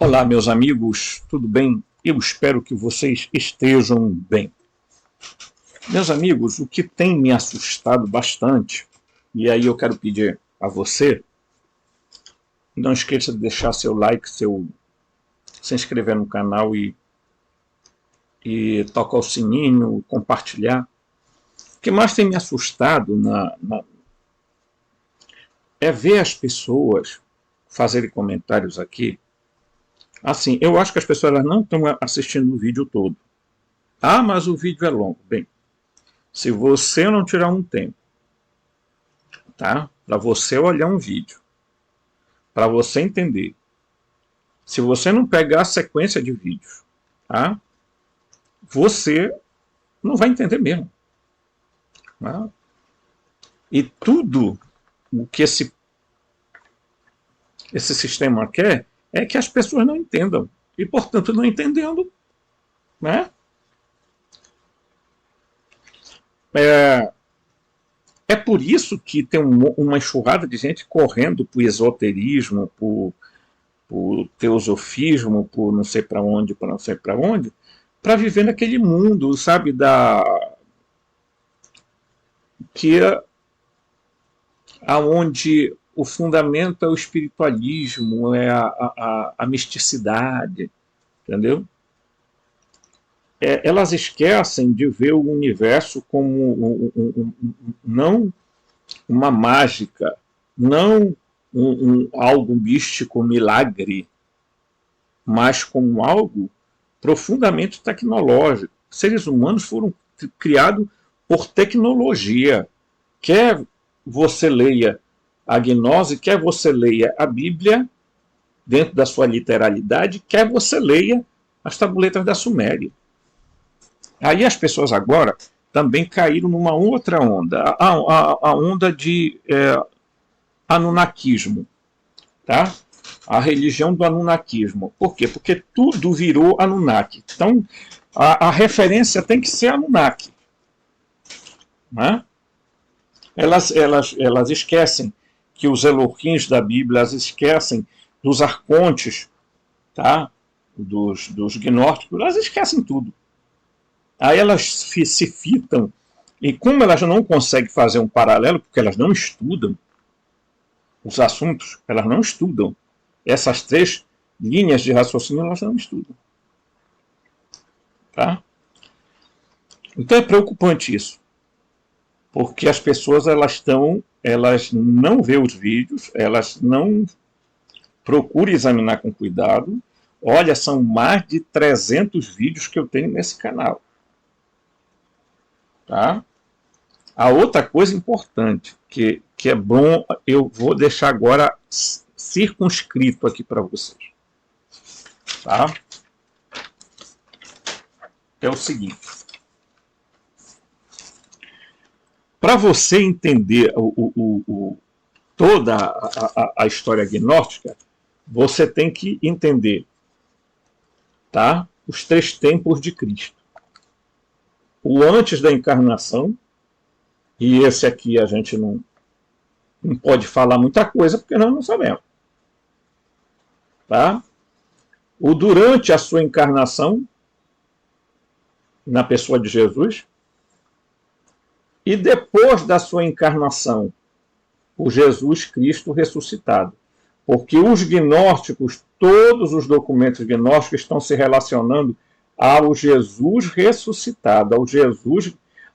Olá, meus amigos, tudo bem? Eu espero que vocês estejam bem. Meus amigos, o que tem me assustado bastante, e aí eu quero pedir a você, não esqueça de deixar seu like, se inscrever no canal e tocar o sininho, compartilhar. O que mais tem me assustado é ver as pessoas fazerem comentários aqui. Assim, eu acho que as pessoas elas não estão assistindo o vídeo todo. Ah, mas o vídeo é longo. Bem, se você não tirar um tempo, tá? Para você olhar um vídeo, para você entender, se você não pegar a sequência de vídeos, tá? Você não vai entender mesmo. Tá? E tudo o que esse sistema quer é que as pessoas não entendam. E, portanto, não entendendo, né? É por isso que tem uma enxurrada de gente correndo por esoterismo, por teosofismo, por não sei para onde, para não sei para onde, para viver naquele mundo, sabe, aonde o fundamento é o espiritualismo, é a misticidade, entendeu? Elas esquecem de ver o universo como não uma mágica, não algo místico, milagre, mas como algo profundamente tecnológico. Seres humanos foram criados por tecnologia. Quer você leia a gnose, quer você leia a Bíblia, dentro da sua literalidade, quer você leia as tabuletas da Suméria. Aí as pessoas agora também caíram numa outra onda, a onda de anunnakismo, tá? A religião do anunnakismo. Por quê? Porque tudo virou Anunnaki. Então, a referência tem que ser Anunnaki. Né? Elas esquecem que os Elohims da Bíblia, elas esquecem dos arcontes, tá? dos gnósticos, elas esquecem tudo. Aí elas se fitam, e como elas não conseguem fazer um paralelo, porque elas não estudam os assuntos, elas não estudam. Essas três linhas de raciocínio, elas não estudam. Tá? Então é preocupante isso. Porque as pessoas elas não vê os vídeos, elas não procuram examinar com cuidado. Olha, são mais de 300 vídeos que eu tenho nesse canal. Tá? A outra coisa importante, que é bom, eu vou deixar agora circunscrito aqui para vocês. Tá? É o seguinte. Para você entender toda a história gnóstica, você tem que entender, tá? Os 3 tempos de Cristo. O antes da encarnação, e esse aqui a gente não pode falar muita coisa, porque nós não sabemos. Tá? O durante a sua encarnação, na pessoa de Jesus, e depois da sua encarnação, o Jesus Cristo ressuscitado. Porque os gnósticos, todos os documentos gnósticos estão se relacionando ao Jesus ressuscitado,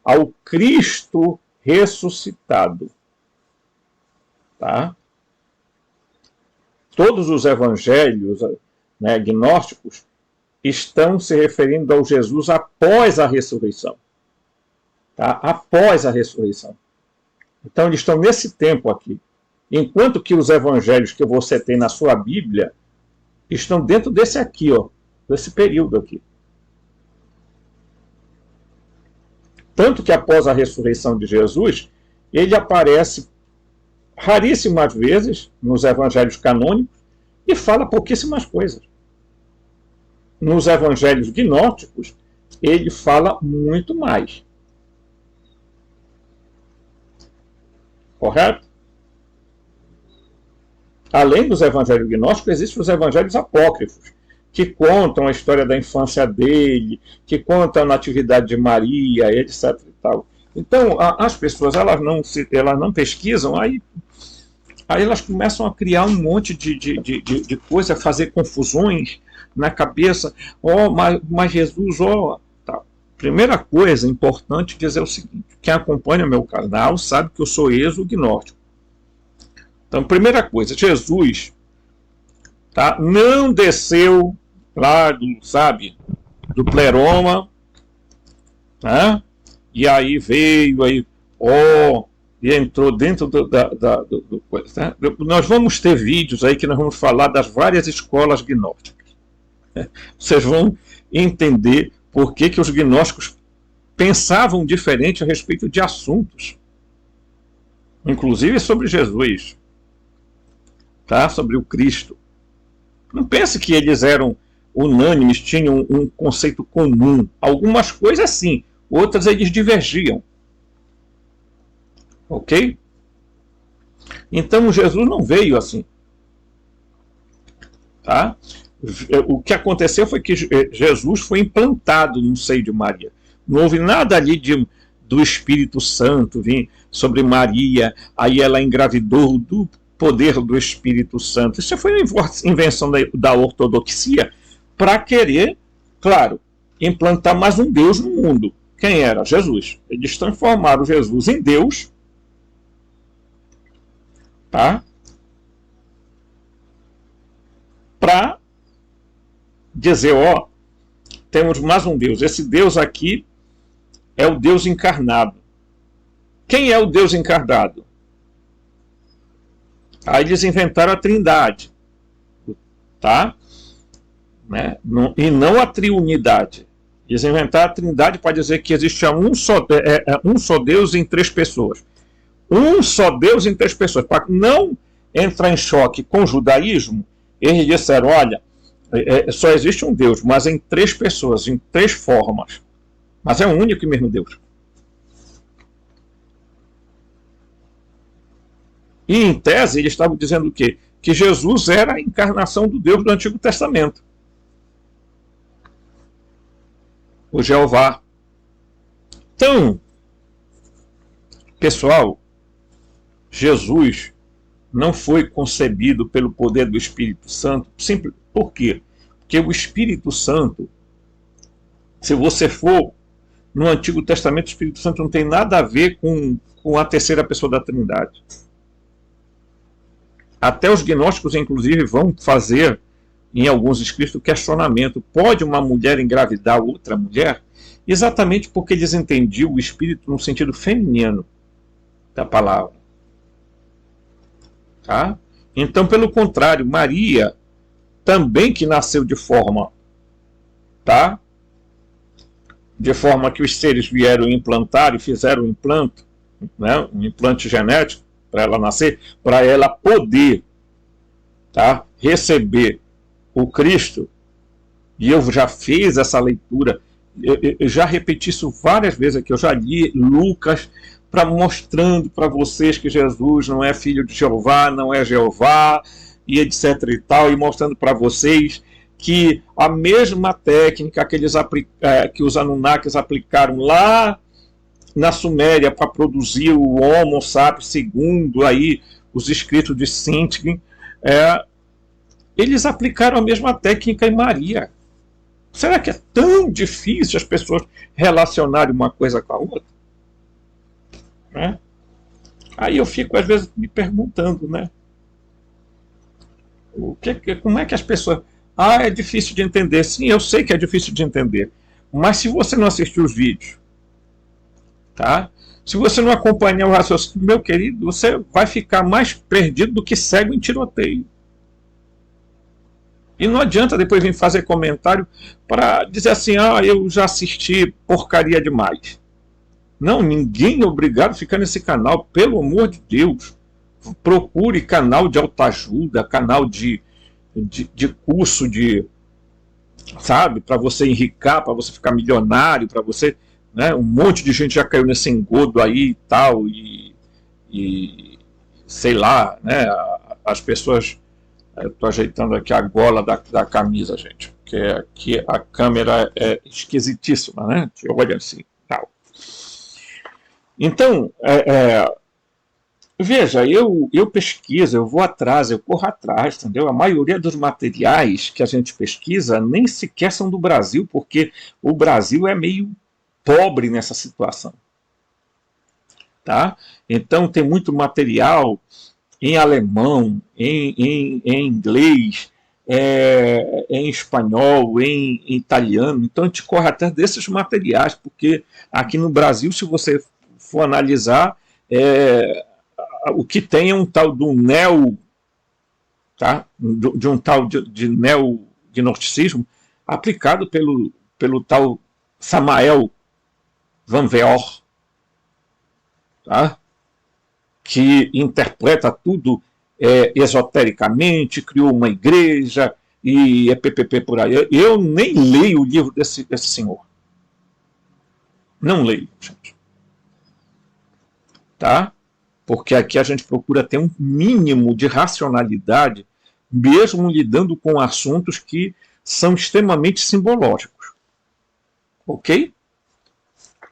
ao Cristo ressuscitado. Tá? Todos os evangelhos, né, gnósticos estão se referindo ao Jesus após a ressurreição. Tá? Após a ressurreição. Então eles estão nesse tempo aqui. Enquanto que os evangelhos que você tem na sua Bíblia estão dentro desse aqui, ó, desse período aqui. Tanto que após a ressurreição de Jesus, ele aparece raríssimas vezes nos evangelhos canônicos e fala pouquíssimas coisas. Nos evangelhos gnósticos, ele fala muito mais. Correto? Além dos evangelhos gnósticos, existem os evangelhos apócrifos, que contam a história da infância dele, que contam a natividade de Maria, etc. E tal. Então, as pessoas elas não pesquisam, aí elas começam a criar um monte de coisa, a fazer confusões na cabeça. Mas Jesus, tá. Primeira coisa importante dizer o seguinte: quem acompanha meu canal sabe que eu sou exognóstico. Então, primeira coisa, Jesus, tá, não desceu lá do pleroma, né? E aí veio, e entrou dentro do coisa. Né? Nós vamos ter vídeos aí que nós vamos falar das várias escolas gnósticas. Vocês vão entender por que os gnósticos pensavam diferente a respeito de assuntos, inclusive sobre Jesus, tá? Sobre o Cristo. Não pense que eles eram unânimes, tinham um conceito comum. Algumas coisas sim, outras eles divergiam. Ok? Então Jesus não veio assim. Tá? O que aconteceu foi que Jesus foi implantado no seio de Maria. Não houve nada ali do Espírito Santo vir sobre Maria, aí ela engravidou do poder do Espírito Santo. Isso foi uma invenção da ortodoxia para querer, claro, implantar mais um Deus no mundo. Quem era? Jesus. Eles transformaram Jesus em Deus, tá? Para dizer, temos mais um Deus. Esse Deus aqui é o Deus encarnado. Quem é o Deus encarnado? Aí eles inventaram a Trindade, tá? Né? E não a triunidade. Eles inventaram a Trindade para dizer que existe um só Deus em 3 pessoas. Um só Deus em 3 pessoas. Para não entrar em choque com o judaísmo, eles disseram, olha, só existe um Deus, mas em 3 pessoas, em 3 formas. Mas é um único e mesmo Deus. E em tese eles estavam dizendo o quê? Que Jesus era a encarnação do Deus do Antigo Testamento. O Jeová. Então, pessoal, Jesus não foi concebido pelo poder do Espírito Santo. Simples. Por quê? Porque o Espírito Santo, se você for no Antigo Testamento, o Espírito Santo não tem nada a ver com a terceira pessoa da Trindade. Até os gnósticos, inclusive, vão fazer, em alguns escritos, o questionamento: pode uma mulher engravidar outra mulher? Exatamente porque eles entendiam o Espírito no sentido feminino da palavra. Tá? Então, pelo contrário, Maria, também que nasceu de forma, tá? De forma que os seres vieram implantar e fizeram um implante, né? Um implante genético, para ela nascer, para ela poder, tá, receber o Cristo. E eu já fiz essa leitura, eu já repeti isso várias vezes aqui, eu já li Lucas, mostrando para vocês que Jesus não é filho de Jeová, não é Jeová, e etc e tal, e mostrando para vocês que a mesma técnica que os Anunnakis aplicaram lá na Suméria para produzir o Homo sapiens, segundo aí os escritos de Sintkin, eles aplicaram a mesma técnica em Maria. Será que é tão difícil as pessoas relacionarem uma coisa com a outra? Né? Aí eu fico às vezes me perguntando, né? Como é que as pessoas... é difícil de entender. Sim, eu sei que é difícil de entender. Mas se você não assistir os vídeos, tá? Se você não acompanhar o raciocínio, meu querido, você vai ficar mais perdido do que cego em tiroteio. E não adianta depois vir fazer comentário para dizer assim, eu já assisti porcaria demais. Não, ninguém é obrigado a ficar nesse canal, pelo amor de Deus. Procure canal de autoajuda, canal de curso sabe, para você enricar, para você ficar milionário, para você, né, um monte de gente já caiu nesse engodo aí e tal, e sei lá, né, as pessoas, eu estou ajeitando aqui a gola da camisa, gente. que aqui a câmera é esquisitíssima, né? Olha assim, tal. Então, veja, eu pesquiso, eu vou atrás, eu corro atrás, entendeu? A maioria dos materiais que a gente pesquisa nem sequer são do Brasil, porque o Brasil é meio pobre nessa situação. Tá? Então tem muito material em alemão, em inglês, em espanhol, em italiano. Então a gente corre atrás desses materiais, porque aqui no Brasil, se você for analisar, o que tem é um tal do tá? de um tal de neognosticismo aplicado pelo tal Samael Van Veor, tá? Que interpreta tudo esotericamente, criou uma igreja e PPP por aí. Eu nem leio o livro desse senhor. Não leio, gente. Tá? Porque aqui a gente procura ter um mínimo de racionalidade, mesmo lidando com assuntos que são extremamente simbológicos. Ok?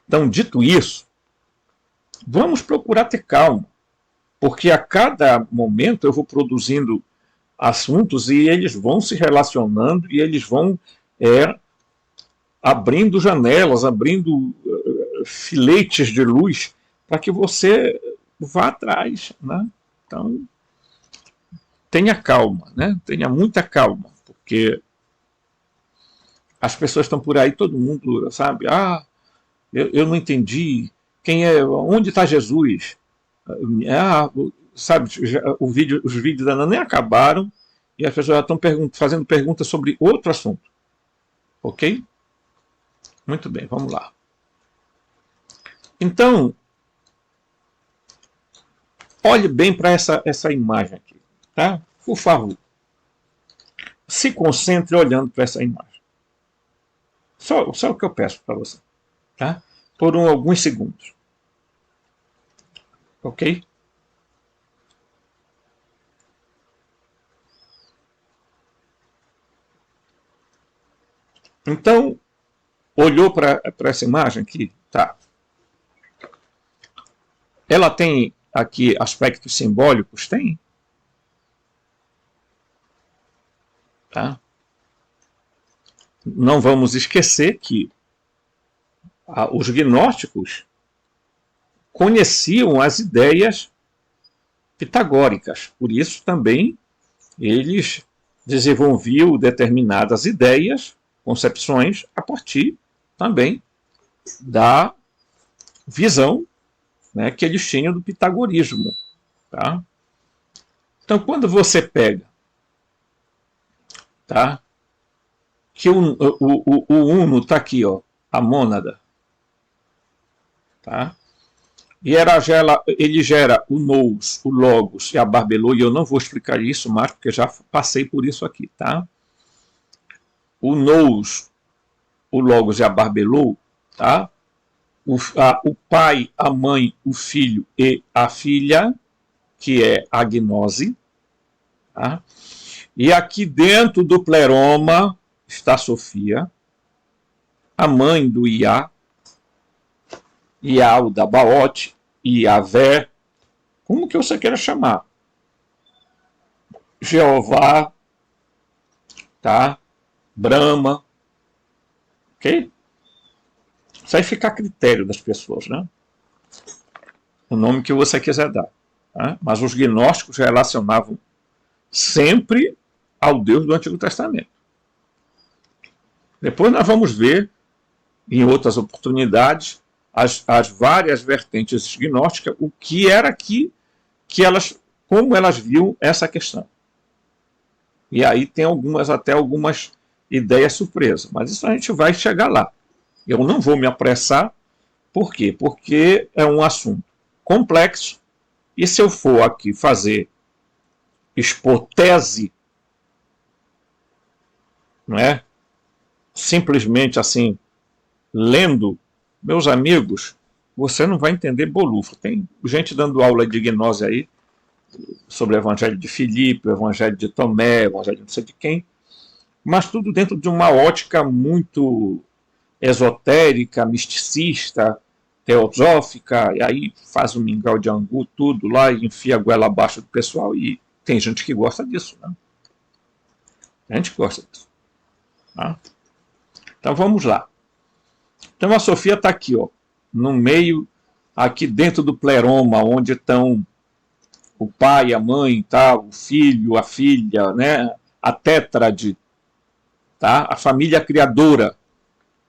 Então, dito isso, vamos procurar ter calma, porque a cada momento eu vou produzindo assuntos e eles vão se relacionando e eles vão abrindo janelas, abrindo filetes de luz para que você vá atrás, né? Então, tenha calma, né? Tenha muita calma, porque as pessoas estão por aí, todo mundo sabe, eu não entendi, onde está Jesus? Sabe, os vídeos da Nana nem acabaram e as pessoas já estão fazendo perguntas sobre outro assunto. Ok? Muito bem, vamos lá. Então, olhe bem para essa imagem aqui, tá? Por favor. Se concentre olhando para essa imagem. Só o que eu peço para você, tá? Por alguns segundos. Ok? Então, olhou para essa imagem aqui? Tá. Ela tem aqui aspectos simbólicos? Tem. Tá? Não vamos esquecer que os gnósticos conheciam as ideias pitagóricas. Por isso também eles desenvolviam determinadas ideias, concepções, a partir também da visão, né, que eles tinham do pitagorismo. Tá? Então, quando você pega, tá, que o uno está aqui, ó, a mônada, tá? E ele gera o nous, o logos e a barbelô, e eu não vou explicar isso mais, porque já passei por isso aqui, tá? O nous, o logos e a barbelô, tá? O pai, a mãe, o filho e a filha, que é a gnose, tá? E aqui dentro do pleroma está Sofia, a mãe do Iá, Iá, o da Baote, Iavé, como que você queira chamar. Jeová, tá? Brahma, ok? Isso aí fica a critério das pessoas, né? O nome que você quiser dar. Tá? Mas os gnósticos relacionavam sempre ao Deus do Antigo Testamento. Depois nós vamos ver, em outras oportunidades, as várias vertentes gnósticas, o que era que como elas viam essa questão. E aí tem até algumas ideias surpresas, mas isso a gente vai chegar lá. Eu não vou me apressar, por quê? Porque é um assunto complexo, e se eu for aqui expor tese, não é? Simplesmente assim, lendo, meus amigos, você não vai entender bolufo. Tem gente dando aula de gnose aí, sobre o Evangelho de Filipe, o Evangelho de Tomé, o Evangelho de não sei de quem, mas tudo dentro de uma ótica muito esotérica, misticista, teosófica, e aí faz um mingau de angu, tudo lá, e enfia a goela abaixo do pessoal, e tem gente que gosta disso, né? A gente gosta disso. Tá? Então vamos lá. Então a Sofia está aqui, ó, no meio, aqui dentro do pleroma, onde estão o pai, a mãe, tá? O filho, a filha, né? A tétrade, tá? A família criadora.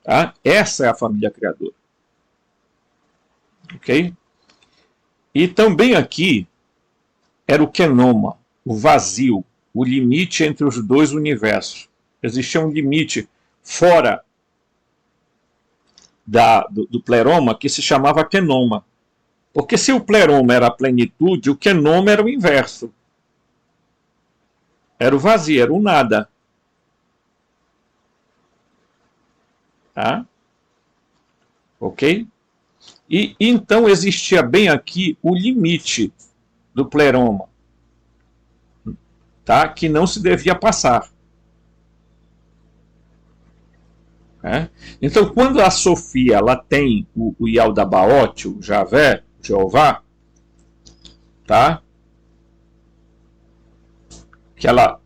Tá? Essa é a família criadora. Ok? E também aqui era o kenoma, o vazio, o limite entre os dois universos. Existia um limite fora do pleroma que se chamava kenoma. Porque se o pleroma era a plenitude, o kenoma era o inverso. Era o vazio, era o nada. Tá? Ok? E então existia bem aqui o limite do pleroma, tá? Que não se devia passar. É? Então, quando a Sofia ela tem o Yaldabaoth, o Javé, Jeová, tá? Que ela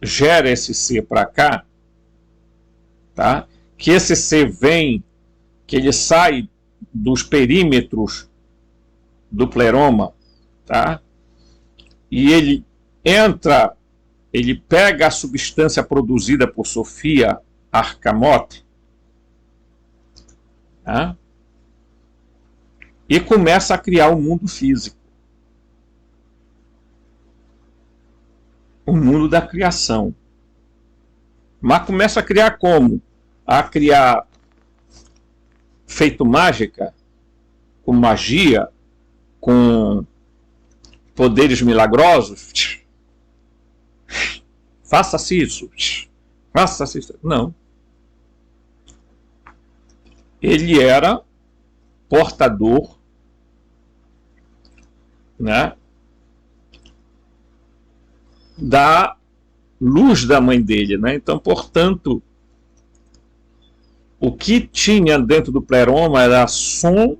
gera esse ser para cá, tá? Que esse ser vem, que ele sai dos perímetros do pleroma, tá? E ele entra, ele pega a substância produzida por Sofia Arcamote, tá? E começa a criar o mundo físico, o mundo da criação. Mas começa a criar como? A criar feito mágica, com magia, com poderes milagrosos. Faça-se isso. Faça-se isso. Não. Ele era portador, né, da luz da mãe dele, né? Então, portanto, o que tinha dentro do pleroma era som,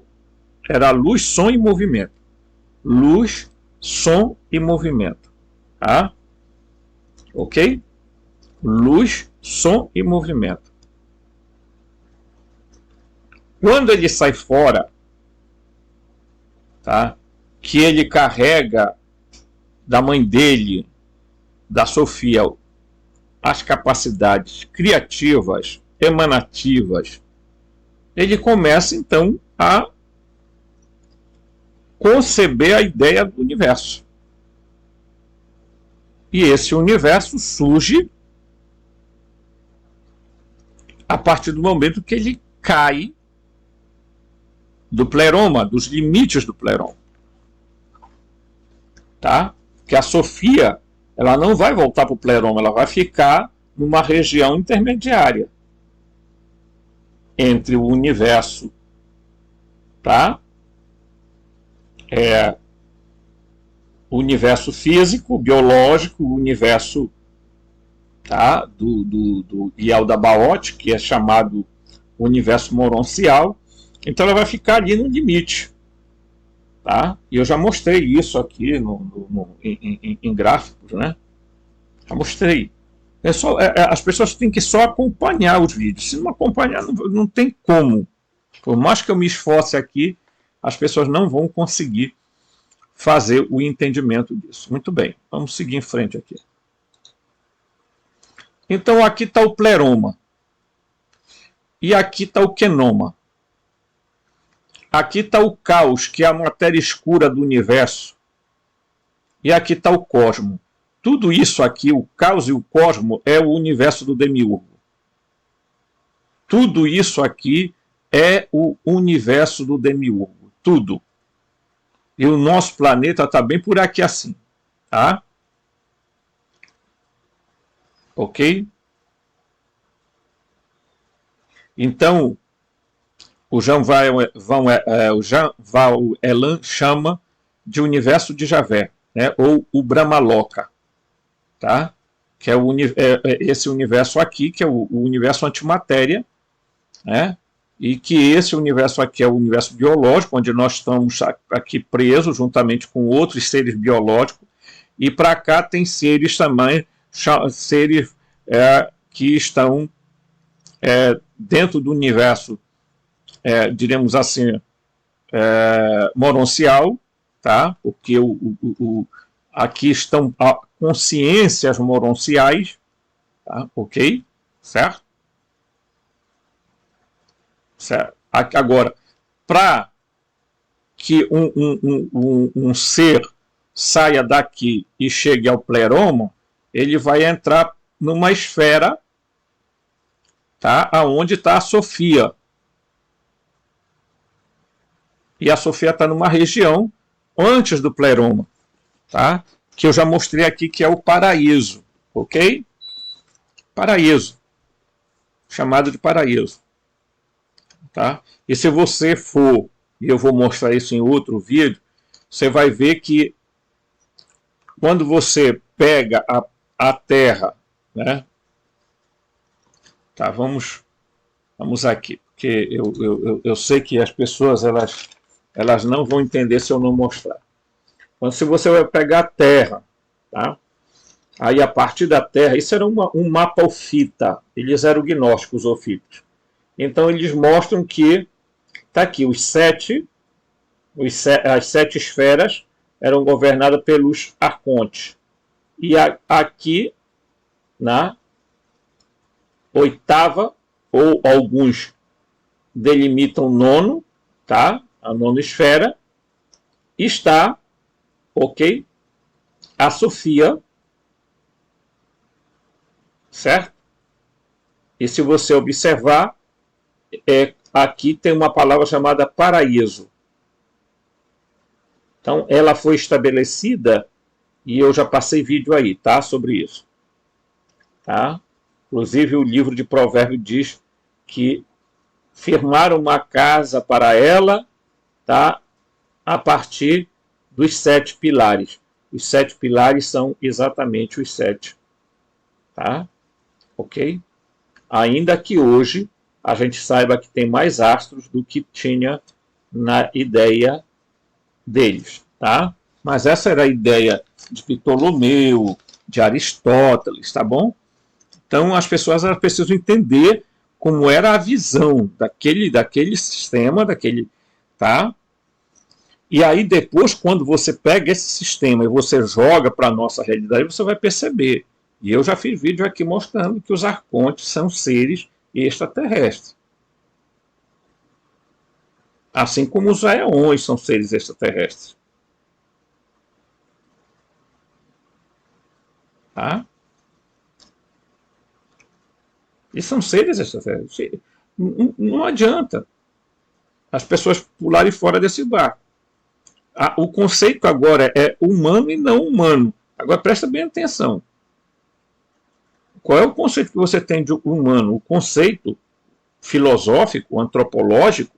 era luz, som e movimento. Luz, som e movimento. Tá? Ok? Luz, som e movimento. Quando ele sai fora, tá? Que ele carrega da mãe dele, da Sofia, as capacidades criativas, emanativas, ele começa então a conceber a ideia do universo. E esse universo surge a partir do momento que ele cai do pleroma, dos limites do pleroma. Tá? Que a Sofia, ela não vai voltar para o pleroma, ela vai ficar numa região intermediária entre o universo, tá? O universo físico, biológico, o universo, tá? do Yaldabaoth, que é chamado universo moroncial. Então ela vai ficar ali no limite. Tá? E eu já mostrei isso aqui em gráficos, né? Já mostrei. As pessoas têm que só acompanhar os vídeos. Se não acompanhar, não tem como. Por mais que eu me esforce aqui, as pessoas não vão conseguir fazer o entendimento disso. Muito bem, vamos seguir em frente aqui. Então aqui está o pleroma. E aqui está o kenoma. Aqui está o caos, que é a matéria escura do universo. E aqui está o cosmo. Tudo isso aqui, o caos e o cosmo, é o universo do demiurgo. Tudo isso aqui é o universo do demiurgo. Tudo. E o nosso planeta está bem por aqui assim. Tá? Ok? Então, o Jean Val Elan chama de universo de Javé, né? Ou o Brahmaloka. Tá? que é, esse universo aqui, que é o universo antimatéria, né? E que esse universo aqui é o universo biológico, onde nós estamos aqui presos juntamente com outros seres biológicos, e para cá tem seres também, seres que estão dentro do universo, diremos assim, moroncial, tá? Porque aqui estão consciências moronciais, tá? Ok? Certo? Certo. Agora, para que um ser saia daqui e chegue ao pleroma, ele vai entrar numa esfera, tá? Aonde está a Sofia. E a Sofia está numa região antes do pleroma, tá? Que eu já mostrei aqui, que é o paraíso, ok? Paraíso, chamado de paraíso, tá? E se você for, e eu vou mostrar isso em outro vídeo, você vai ver que quando você pega a Terra, né? Tá, vamos aqui, porque eu sei que as pessoas elas não vão entender se eu não mostrar. Então, se você vai pegar a Terra, tá? Aí a partir da Terra, isso era um mapa ofita, eles eram gnósticos ofíticos. Então eles mostram que está aqui as 7 esferas eram governadas pelos arcontes. E aqui, na oitava, ou alguns delimitam nono, tá? A nona esfera, está, ok? A Sofia, certo? E se você observar, aqui tem uma palavra chamada paraíso. Então, ela foi estabelecida, e eu já passei vídeo aí, tá? Sobre isso. Tá? Inclusive, o livro de Provérbios diz que firmaram uma casa para ela, tá? A partir dos 7 pilares. Os 7 pilares são exatamente os 7. Tá? Ok? Ainda que hoje a gente saiba que tem mais astros do que tinha na ideia deles, tá? Mas essa era a ideia de Ptolomeu, de Aristóteles, tá bom? Então as pessoas precisam entender como era a visão daquele sistema, tá? E aí depois, quando você pega esse sistema e você joga para a nossa realidade, você vai perceber. E eu já fiz vídeo aqui mostrando que os arcontes são seres extraterrestres. Assim como os aeões são seres extraterrestres. Tá? E são seres extraterrestres. Não adianta as pessoas pularem fora desse barco. O conceito agora é humano e não humano. Agora presta bem atenção. Qual é o conceito que você tem de humano? O conceito filosófico, antropológico,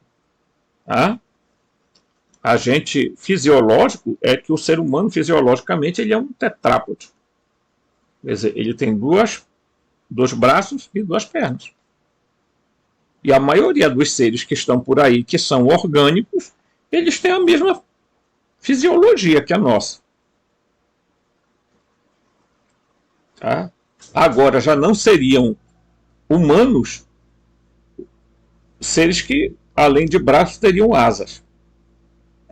tá? Fisiológico, é que o ser humano, fisiologicamente, ele é um tetrápode. Quer dizer, ele tem dois braços e 2 pernas. E a maioria dos seres que estão por aí, que são orgânicos, eles têm a mesma fisiologia que a nossa. Tá? Agora, já não seriam humanos seres que, além de braços, teriam asas.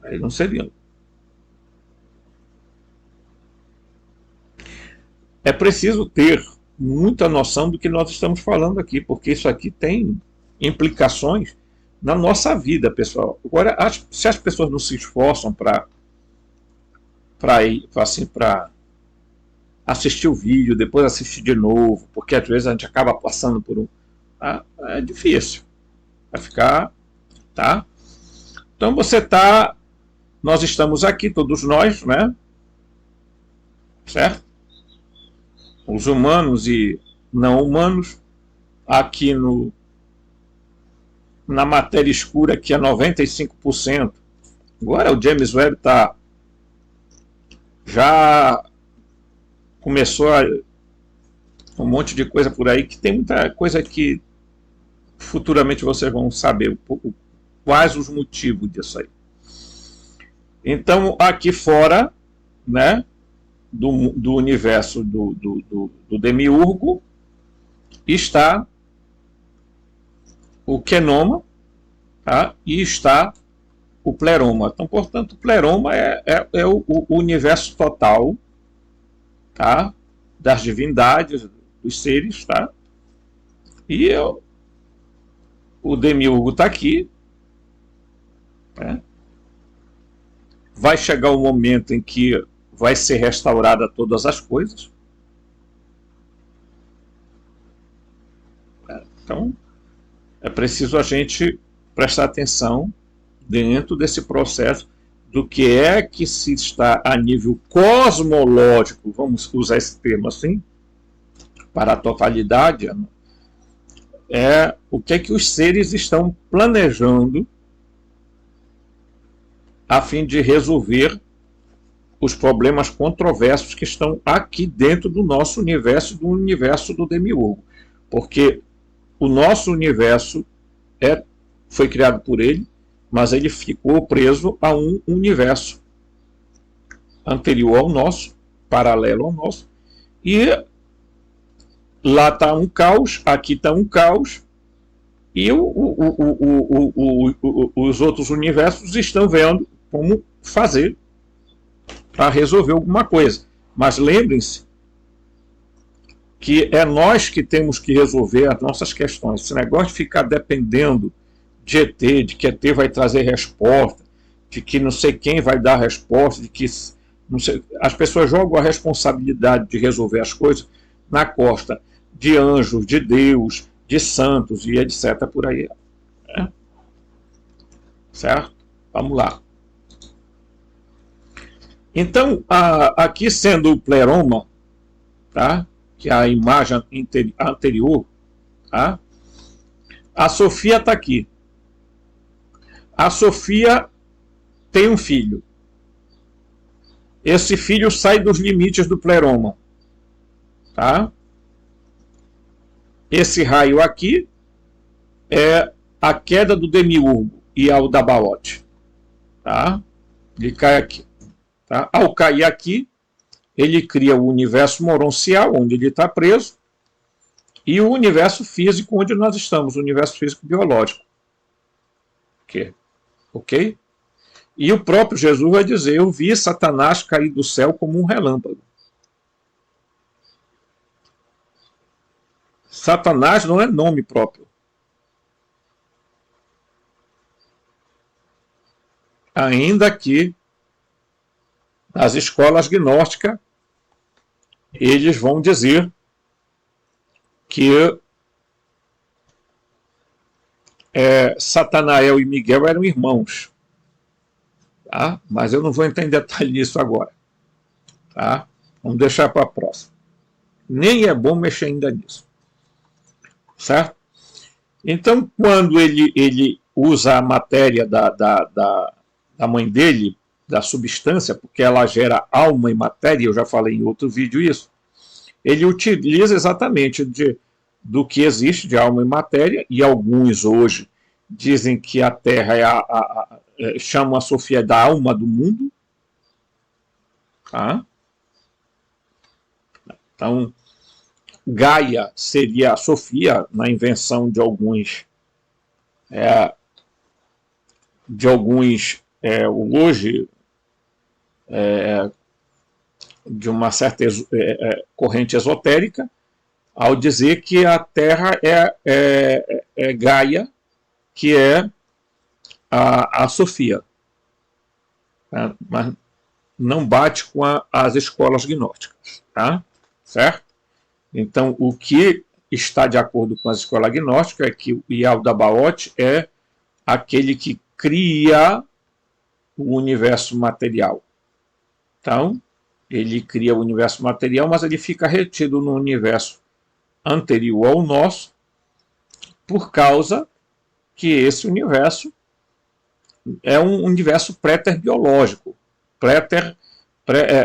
Aí não seriam. É preciso ter muita noção do que nós estamos falando aqui, porque isso aqui tem implicações na nossa vida, pessoal. Agora, se as pessoas não se esforçam para assistir o vídeo, depois assistir de novo, porque às vezes a gente acaba passando por é difícil. Vai ficar, tá? Então nós estamos aqui, todos nós, né? Certo? Os humanos e não humanos, aqui na matéria escura, que é 95%. Agora o James Webb já começou um monte de coisa por aí, que tem muita coisa que futuramente vocês vão saber quais os motivos disso aí. Então, aqui fora, né, do universo do demiurgo, está o quenoma, tá? E está o pleroma. Então, portanto, o pleroma é o universo total, tá? Das divindades, dos seres, tá? E o demiurgo está aqui, né? Vai chegar o momento em que vai ser restaurada todas as coisas. Então, é preciso a gente prestar atenção dentro desse processo do que é que se está a nível cosmológico, vamos usar esse termo assim, para a totalidade, é o que é que os seres estão planejando a fim de resolver os problemas controversos que estão aqui dentro do nosso universo, do universo do demiurgo. Porque o nosso universo foi criado por ele, mas ele ficou preso a um universo anterior ao nosso, paralelo ao nosso, e lá está um caos, aqui está um caos, e os outros universos estão vendo como fazer para resolver alguma coisa. Mas lembrem-se que é nós que temos que resolver as nossas questões. Esse negócio de ficar dependendo de ET, de que ET vai trazer resposta, de que não sei quem vai dar resposta, de que não sei, as pessoas jogam a responsabilidade de resolver as coisas na costa de anjos, de Deus, de santos e etc. por aí. Certo? Vamos lá. Então, aqui sendo o pleroma, tá? Que é a imagem anterior, tá? A Sofia está aqui. A Sofia tem um filho. Esse filho sai dos limites do pleroma. Tá? Esse raio aqui é a queda do demiurgo e ao da Baote. Tá? Ele cai aqui. Tá? Ao cair aqui, ele cria o universo moroncial, onde ele está preso, e o universo físico, onde nós estamos, o universo físico biológico. Ok? E o próprio Jesus vai dizer: eu vi Satanás cair do céu como um relâmpago. Satanás não é nome próprio. Ainda que nas escolas gnósticas eles vão dizer que Satanael e Miguel eram irmãos. Tá? Mas eu não vou entrar em detalhe nisso agora. Tá? Vamos deixar para a próxima. Nem é bom mexer ainda nisso. Certo? Então, quando ele usa a matéria da mãe dele, da substância, porque ela gera alma e matéria, eu já falei em outro vídeo isso, ele utiliza exatamente do que existe de alma e matéria, e alguns hoje dizem que a Terra chamam a Sofia da alma do mundo. Tá? Então, Gaia seria a Sofia, na invenção de alguns hoje, de uma certa corrente esotérica, ao dizer que a Terra é Gaia, que é a Sofia. Tá? Mas não bate com as escolas gnósticas. Tá? Certo? Então, o que está de acordo com as escolas gnósticas é que o Yaldabaoth é aquele que cria o universo material. Então, ele cria o universo material, mas ele fica retido no universo anterior ao nosso, por causa que esse universo é um universo préter biológico.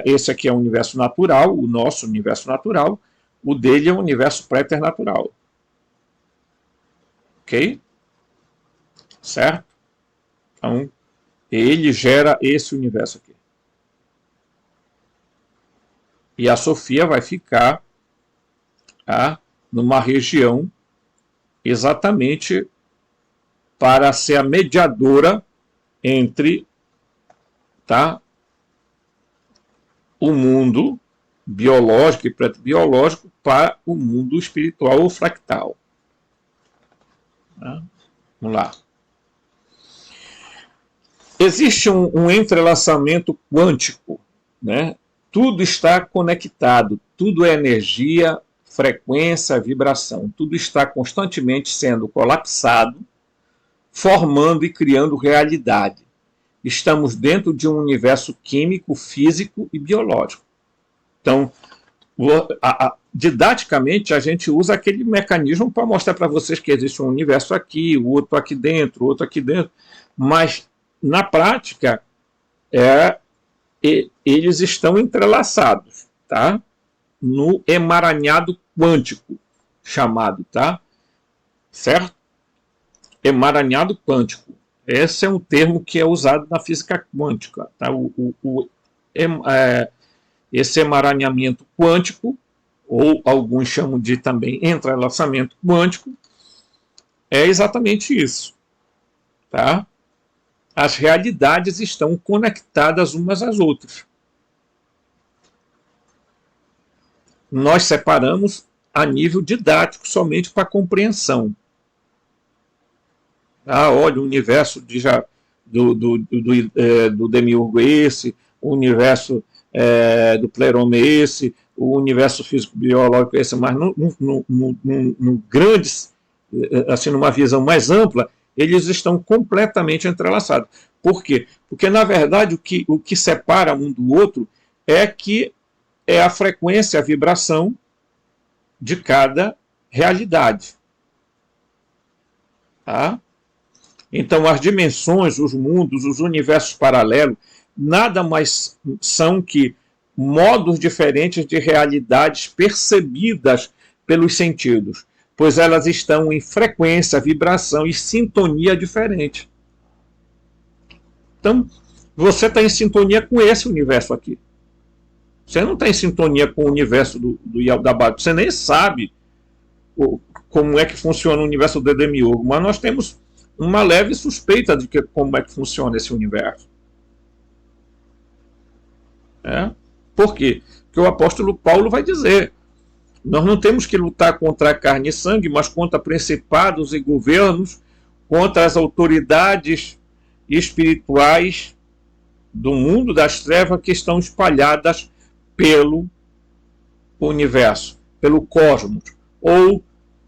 Esse aqui é o universo natural, o nosso universo natural. O dele é um universo préternatural. Ok? Certo? Então, ele gera esse universo aqui. E a Sofia vai ficar numa região exatamente para ser a mediadora entre o mundo biológico e preto-biológico para o mundo espiritual ou fractal. Vamos lá. Existe um entrelaçamento quântico, né? Tudo está conectado, tudo é energia, frequência, vibração. Tudo está constantemente sendo colapsado, formando e criando realidade. Estamos dentro de um universo químico, físico e biológico. Então, didaticamente, a gente usa aquele mecanismo para mostrar para vocês que existe um universo aqui, o outro aqui dentro, o outro aqui dentro, mas, na prática, eles estão entrelaçados, tá? No emaranhado quântico, chamado, tá? Certo? Emaranhado quântico. Esse é um termo que é usado na física quântica, tá? Esse emaranhamento quântico, ou alguns chamam de também entrelaçamento quântico, é exatamente isso, tá? As realidades estão conectadas umas às outras. Nós separamos a nível didático somente para compreensão. Olha, o universo do Demiurgo esse, o universo do Pleroma esse, o universo físico-biológico esse, mas no grande, assim, numa visão mais ampla, eles estão completamente entrelaçados. Por quê? Porque, na verdade, o que separa um do outro é a frequência, a vibração de cada realidade. Tá? Então, as dimensões, os mundos, os universos paralelos, nada mais são que modos diferentes de realidades percebidas pelos sentidos, pois elas estão em frequência, vibração e sintonia diferente. Então, você está em sintonia com esse universo aqui. Você não está em sintonia com o universo do Yaldabaoth. Você nem sabe como é que funciona o universo do Demiurgo, mas nós temos uma leve suspeita de como é que funciona esse universo. Por quê? Porque o apóstolo Paulo vai dizer: nós não temos que lutar contra a carne e sangue, mas contra principados e governos, contra as autoridades espirituais do mundo das trevas que estão espalhadas pelo universo, pelo cosmos, ou,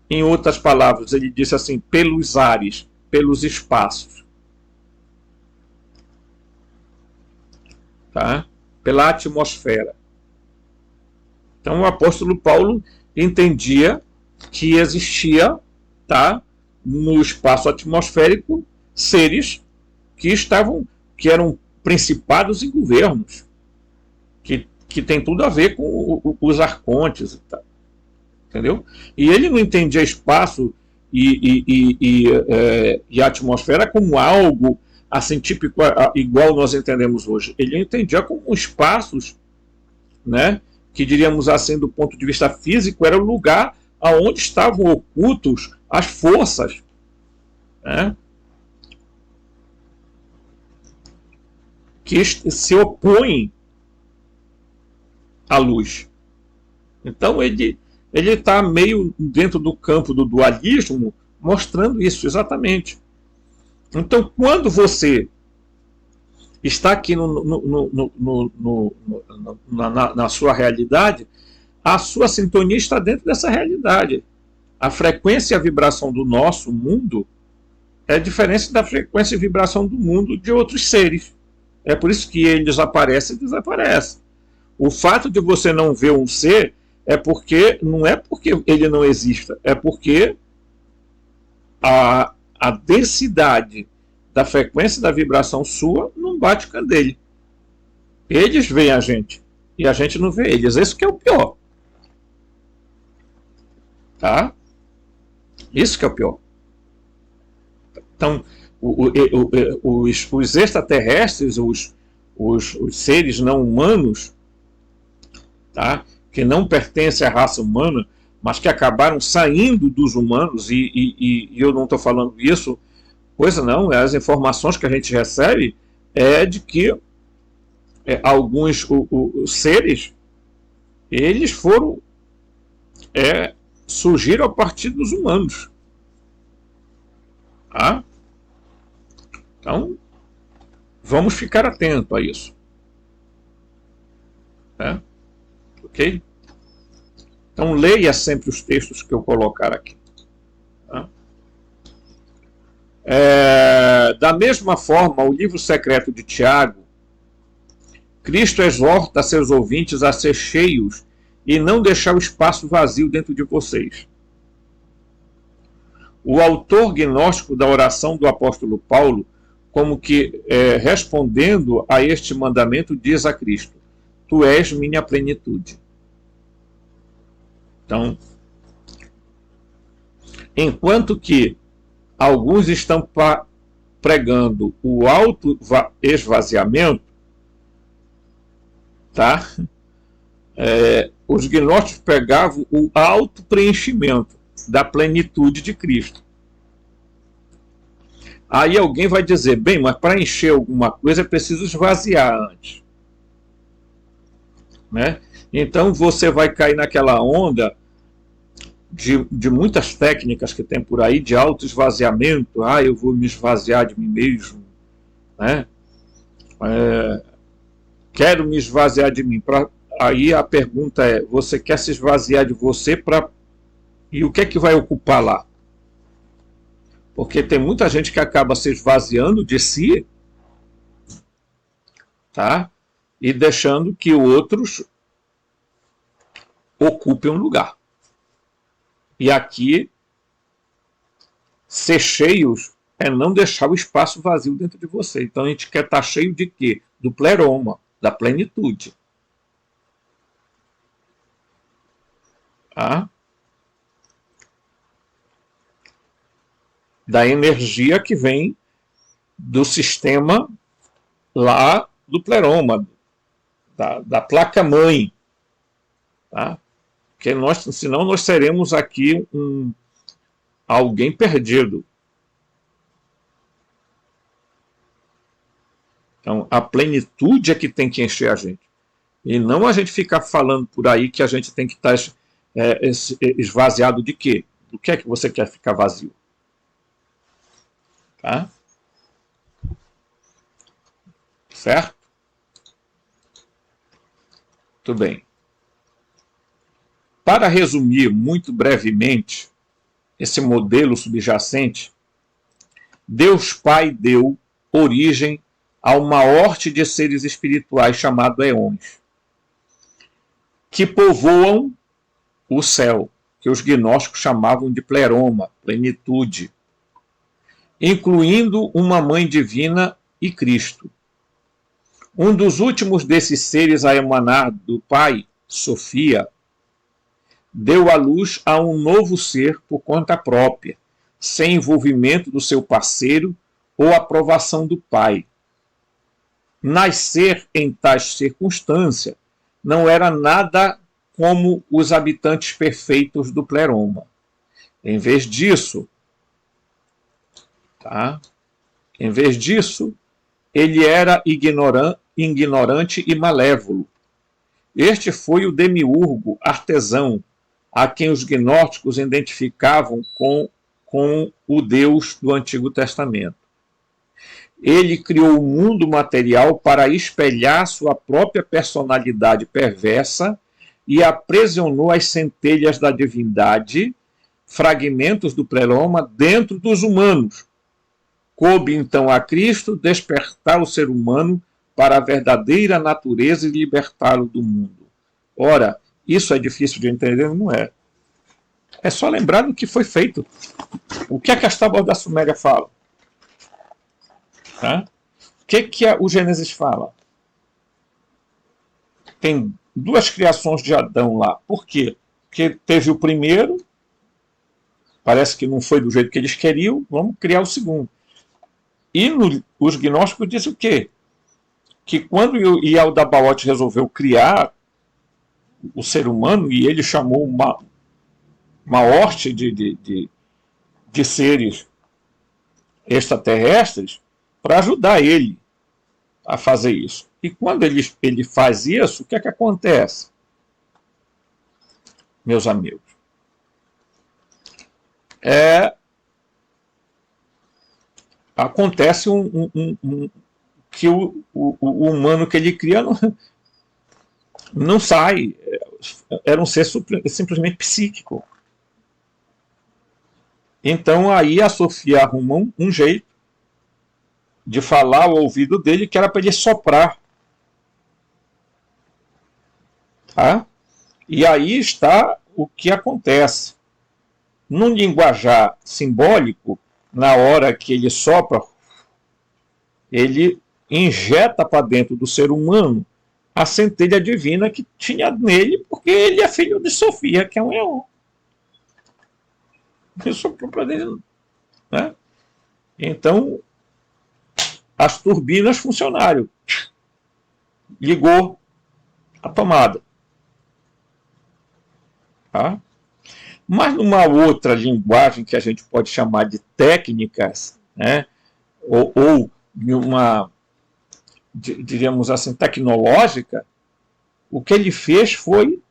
em outras palavras, ele disse assim, pelos ares, pelos espaços. Tá? Pela atmosfera. Então o apóstolo Paulo entendia que existia, tá, no espaço atmosférico seres que eram principados e governos, que tem tudo a ver com os arcontes e tal. Entendeu? E ele não entendia espaço e atmosfera como algo assim típico, igual nós entendemos hoje. Ele entendia como espaços, né, que diríamos assim, do ponto de vista físico, era o lugar aonde estavam ocultos as forças, né, que se opõem à luz. Então ele está meio dentro do campo do dualismo, mostrando isso exatamente. Então, quando você está aqui na sua realidade, a sua sintonia está dentro dessa realidade. A frequência e a vibração do nosso mundo é diferente da frequência e vibração do mundo de outros seres. É por isso que eles aparecem e desaparecem. O fato de você não ver um ser não é porque ele não exista, é porque a densidade da frequência da vibração sua não bate com a dele. Eles veem a gente e a gente não vê eles. Isso que é o pior. Tá? Isso que é o pior. Então, os extraterrestres, os seres não humanos, tá? Que não pertencem à raça humana, mas que acabaram saindo dos humanos, e eu não estou falando isso, coisa não, as informações que a gente recebe é de que alguns seres, eles foram, surgiram a partir dos humanos. Tá? Então, vamos ficar atento a isso. Né? Ok? Então, leia sempre os textos que eu colocar aqui. Tá? Da mesma forma, o livro secreto de Tiago, Cristo exorta seus ouvintes a ser cheios e não deixar o espaço vazio dentro de vocês. O autor gnóstico da oração do apóstolo Paulo, como que respondendo a este mandamento, diz a Cristo: Tu és minha plenitude. Então, enquanto que alguns estão pregando o auto-esvaziamento, tá? Os gnósticos pregavam o auto-preenchimento da plenitude de Cristo. Aí alguém vai dizer, bem, mas para encher alguma coisa é preciso esvaziar antes. Né? Então você vai cair naquela onda de muitas técnicas que tem por aí de auto-esvaziamento. Eu vou me esvaziar de mim mesmo. Né? Quero me esvaziar de mim. Aí a pergunta é, você quer se esvaziar de você para... E o que é que vai ocupar lá? Porque tem muita gente que acaba se esvaziando de si, tá? E deixando que outros ocupem um lugar. E aqui, ser cheios é não deixar o espaço vazio dentro de você. Então a gente quer estar cheio de quê? Do pleroma, da plenitude. Tá? Da energia que vem do sistema lá do pleroma, da placa-mãe. Tá? Porque senão nós seremos aqui alguém perdido. Então, a plenitude é que tem que encher a gente. E não a gente ficar falando por aí que a gente tem que estar esvaziado de quê? Do que é que você quer ficar vazio? Tá? Certo? Tudo bem. Para resumir muito brevemente esse modelo subjacente, Deus Pai deu origem a uma horte de seres espirituais chamados eons, que povoam o céu, que os gnósticos chamavam de pleroma, plenitude, incluindo uma mãe divina e Cristo. Um dos últimos desses seres a emanar do Pai, Sofia, deu à luz a um novo ser por conta própria, sem envolvimento do seu parceiro ou aprovação do Pai. Nascer em tais circunstâncias não era nada como os habitantes perfeitos do pleroma. Em vez disso, ele era ignorante e malévolo. Este foi o demiurgo artesão a quem os gnósticos identificavam com o Deus do Antigo Testamento. Ele criou o mundo material para espelhar sua própria personalidade perversa e aprisionou as centelhas da divindade, fragmentos do pleroma, dentro dos humanos. Coube então a Cristo despertar o ser humano para a verdadeira natureza e libertá-lo do mundo. Ora, isso é difícil de entender? Não é. É só lembrar do que foi feito. O que é que as tábuas da Suméria falam? Tá? O que o Gênesis fala? Tem duas criações de Adão lá. Por quê? Porque teve o primeiro parece que não foi do jeito que eles queriam, vamos criar o segundo. E os gnósticos dizem o quê? Que quando Yaldabaoth resolveu criar o ser humano, e ele chamou uma horte de seres extraterrestres para ajudar ele a fazer isso. E quando ele faz isso, o que é que acontece, meus amigos? Acontece que o humano que ele cria não sai. Era um ser simplesmente psíquico. Então aí a Sofia arruma um jeito de falar ao ouvido dele que era para ele soprar. Tá? E aí está o que acontece. Num linguajar simbólico, na hora que ele sopra, ele injeta para dentro do ser humano a centelha divina que tinha nele, porque ele é filho de Sofia, que é um leão. Isso para dele, né? Então, as turbinas funcionaram. Ligou a tomada. Tá? Mas numa outra linguagem que a gente pode chamar de técnicas, né? ou de uma, diríamos assim, tecnológica, o que ele fez foi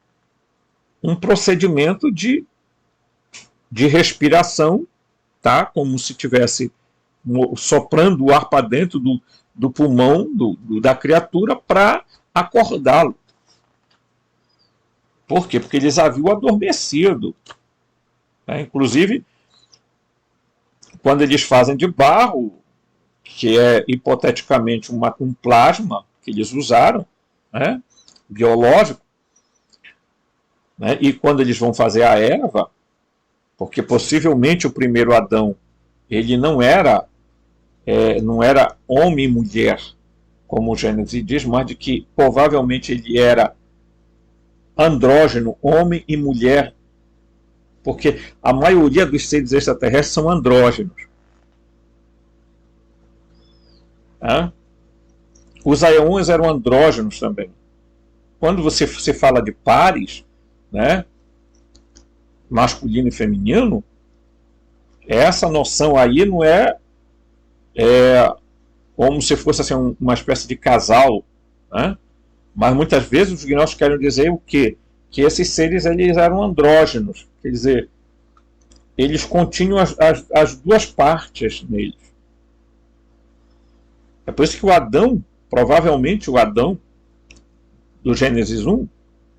um procedimento de respiração, tá? Como se estivesse soprando o ar para dentro do pulmão da criatura para acordá-lo. Por quê? Porque eles haviam adormecido. Né? Inclusive, quando eles fazem de barro, que é hipoteticamente um plasma que eles usaram, né? Biológico, né? E quando eles vão fazer a Eva, porque possivelmente o primeiro Adão ele não era homem e mulher, como o Gênesis diz, mas de que provavelmente ele era andrógeno, homem e mulher, porque a maioria dos seres extraterrestres são andrógenos. Tá? Os aeões eram andrógenos também. Quando você fala de pares, né, masculino e feminino, essa noção aí não é como se fosse assim, uma espécie de casal, né? Mas muitas vezes os gnósticos querem dizer o quê? Que esses seres eles eram andrógenos, quer dizer, eles continham as duas partes neles. É por isso que o Adão, provavelmente o Adão do Gênesis 1,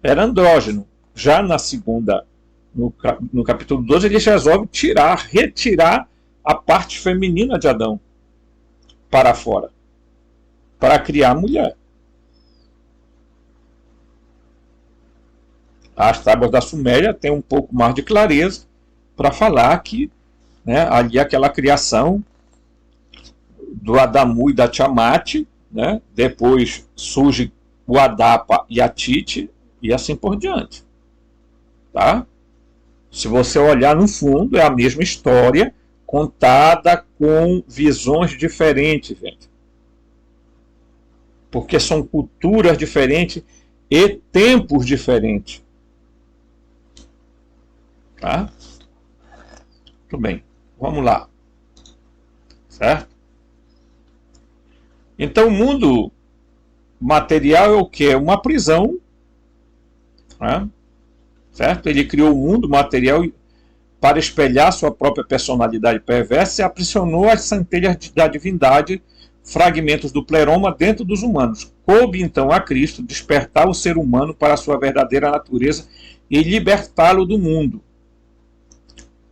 era andrógeno. Já na segunda, no capítulo 12, ele resolve retirar a parte feminina de Adão para fora, para criar a mulher. As tábuas da Suméria têm um pouco mais de clareza para falar que, né, ali aquela criação do Adamu e da Tiamat, né, depois surge o Adapa e a Tite, e assim por diante. Tá? Se você olhar no fundo, é a mesma história, contada com visões diferentes, gente. Porque são culturas diferentes e tempos diferentes. Tá? Muito bem, vamos lá. Certo? Então o mundo material é o que? É uma prisão. Né? Certo? Ele criou o mundo material para espelhar sua própria personalidade perversa e aprisionou as centelhas da divindade, fragmentos do pleroma, dentro dos humanos. Coube então a Cristo despertar o ser humano para a sua verdadeira natureza e libertá-lo do mundo.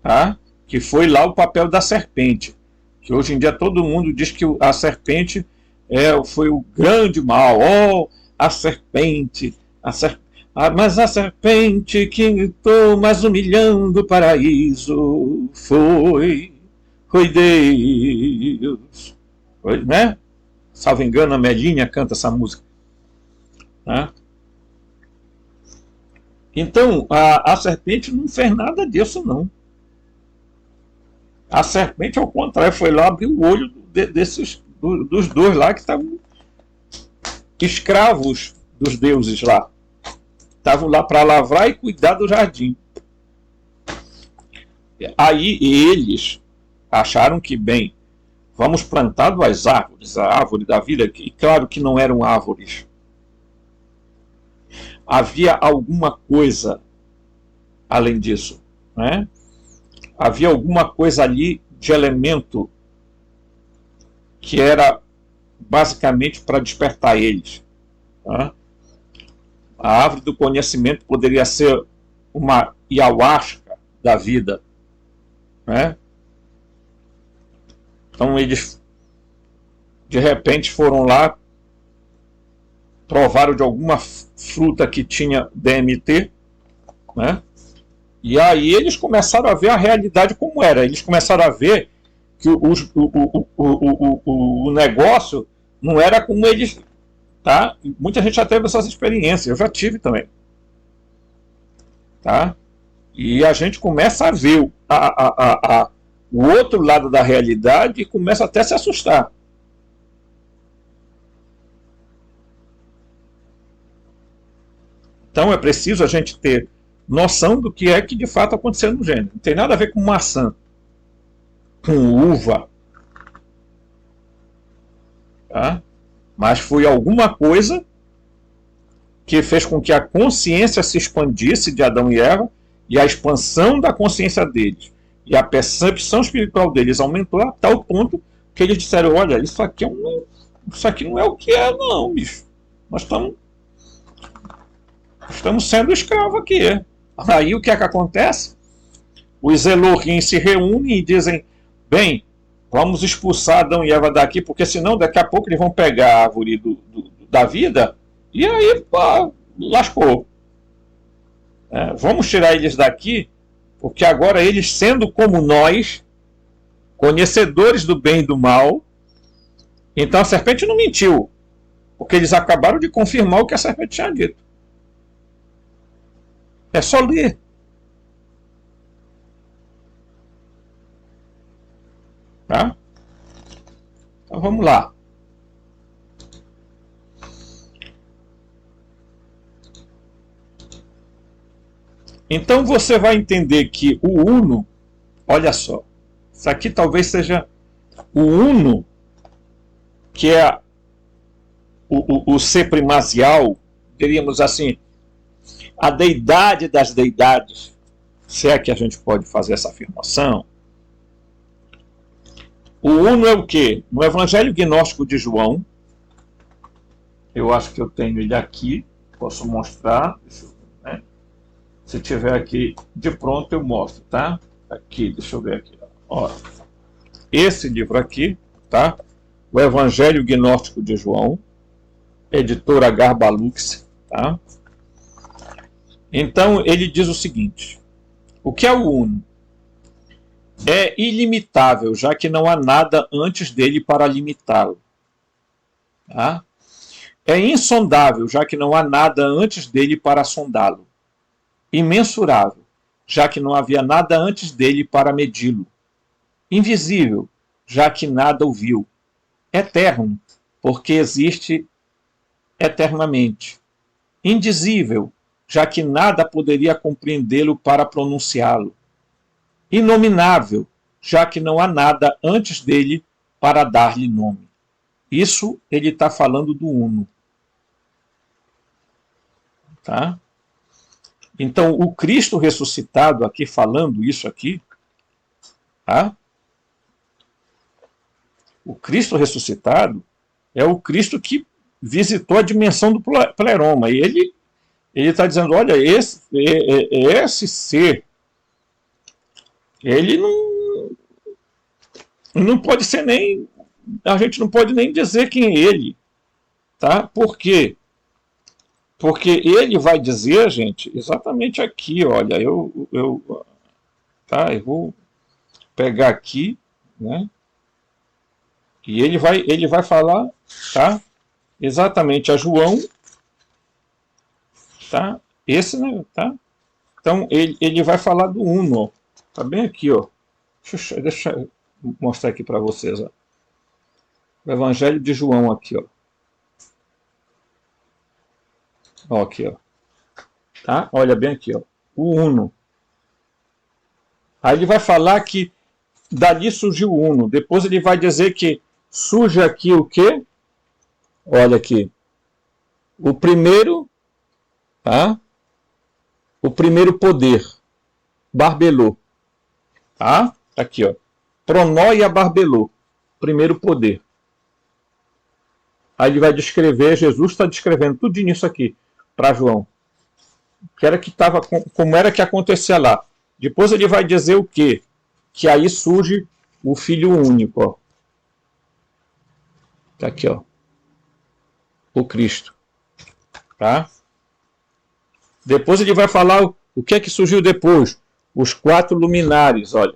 Tá? Que foi lá o papel da serpente. Que hoje em dia todo mundo diz que a serpente foi o grande mal. Oh, a serpente, mas a serpente que irritou, mais humilhando o paraíso foi Deus. Foi, né? Salvo engano, a Melinha canta essa música. Né? Então, a serpente não fez nada disso, não. A serpente, ao contrário, foi lá abrir o olho dos dois lá que estavam escravos dos deuses lá. Estavam lá para lavrar e cuidar do jardim. Aí eles acharam que, bem, vamos plantar duas árvores, a árvore da vida, e claro que não eram árvores. Havia alguma coisa além disso, né? Havia alguma coisa ali de elemento que era basicamente para despertar eles. Tá? A árvore do conhecimento poderia ser uma ayahuasca da vida, né? Então eles de repente foram lá, provaram de alguma fruta que tinha DMT, né? E aí eles começaram a ver a realidade como era. Eles começaram a ver que o negócio não era como eles... Tá? Muita gente já teve essas experiências, eu já tive também. Tá? E a gente começa a ver o outro lado da realidade e começa até a se assustar. Então é preciso a gente ter noção do que é que de fato aconteceu no gênero. Não tem nada a ver com maçã, com uva, tá? Mas foi alguma coisa que fez com que a consciência se expandisse de Adão e Eva, e a expansão da consciência deles e a percepção espiritual deles aumentou a tal ponto que eles disseram, olha, isso aqui não é o que é não, bicho. Nós estamos sendo escravos aqui. Aí o que é que acontece? Os Elohim se reúnem e dizem, bem, vamos expulsar Adão e Eva daqui, porque senão daqui a pouco eles vão pegar a árvore da vida e aí pá, lascou. Vamos tirar eles daqui, porque agora eles, sendo como nós, conhecedores do bem e do mal, então a serpente não mentiu, porque eles acabaram de confirmar o que a serpente tinha dito. É só ler. Tá? Então vamos lá. Então você vai entender que o Uno, olha só, isso aqui talvez seja o Uno, que é o ser primasial, diríamos assim, a deidade das deidades, se é que a gente pode fazer essa afirmação. O Uno é o quê? No Evangelho Gnóstico de João, eu acho que eu tenho ele aqui, posso mostrar, né? Se tiver aqui de pronto eu mostro, tá? Aqui, deixa eu ver aqui. Ó. Esse livro aqui, tá? O Evangelho Gnóstico de João, editora Garbalux, tá? Então ele diz o seguinte: o que é o Uno? É ilimitável, já que não há nada antes dele para limitá-lo. Tá? É insondável, já que não há nada antes dele para sondá-lo. Imensurável, já que não havia nada antes dele para medi-lo. Invisível, já que nada o viu. Eterno, porque existe eternamente. Indizível, já que nada poderia compreendê-lo para pronunciá-lo. Inominável, já que não há nada antes dele para dar-lhe nome. Isso ele está falando do Uno. Tá? Então, o Cristo ressuscitado aqui, falando isso aqui, tá? O Cristo ressuscitado é o Cristo que visitou a dimensão do pleroma. E ele está dizendo, olha, esse ser, ele não pode ser nem... A gente não pode nem dizer quem é ele. Tá? Por quê? Porque ele vai dizer, gente, exatamente aqui, olha, eu vou pegar aqui, né? E ele vai falar, tá? Exatamente a João, tá? Esse, né? Tá? Então ele vai falar do Uno, tá bem aqui, ó. Deixa eu mostrar aqui para vocês. Ó. O Evangelho de João aqui. Ó, aqui. Ó. Tá? Olha bem aqui. Ó. O Uno. Aí ele vai falar que dali surgiu o Uno. Depois ele vai dizer que surge aqui o quê? Olha aqui. O primeiro, tá? O primeiro poder. Barbelô. Tá? Aqui, ó. Pronóia Barbelô. Primeiro poder. Aí ele vai descrever, Jesus está descrevendo tudo nisso aqui para João. Como era que acontecia lá. Depois ele vai dizer o quê? Que aí surge o Filho único. Ó. Tá aqui, ó. O Cristo. Tá? Depois ele vai falar o que é que surgiu depois. Os 4 luminares, olha.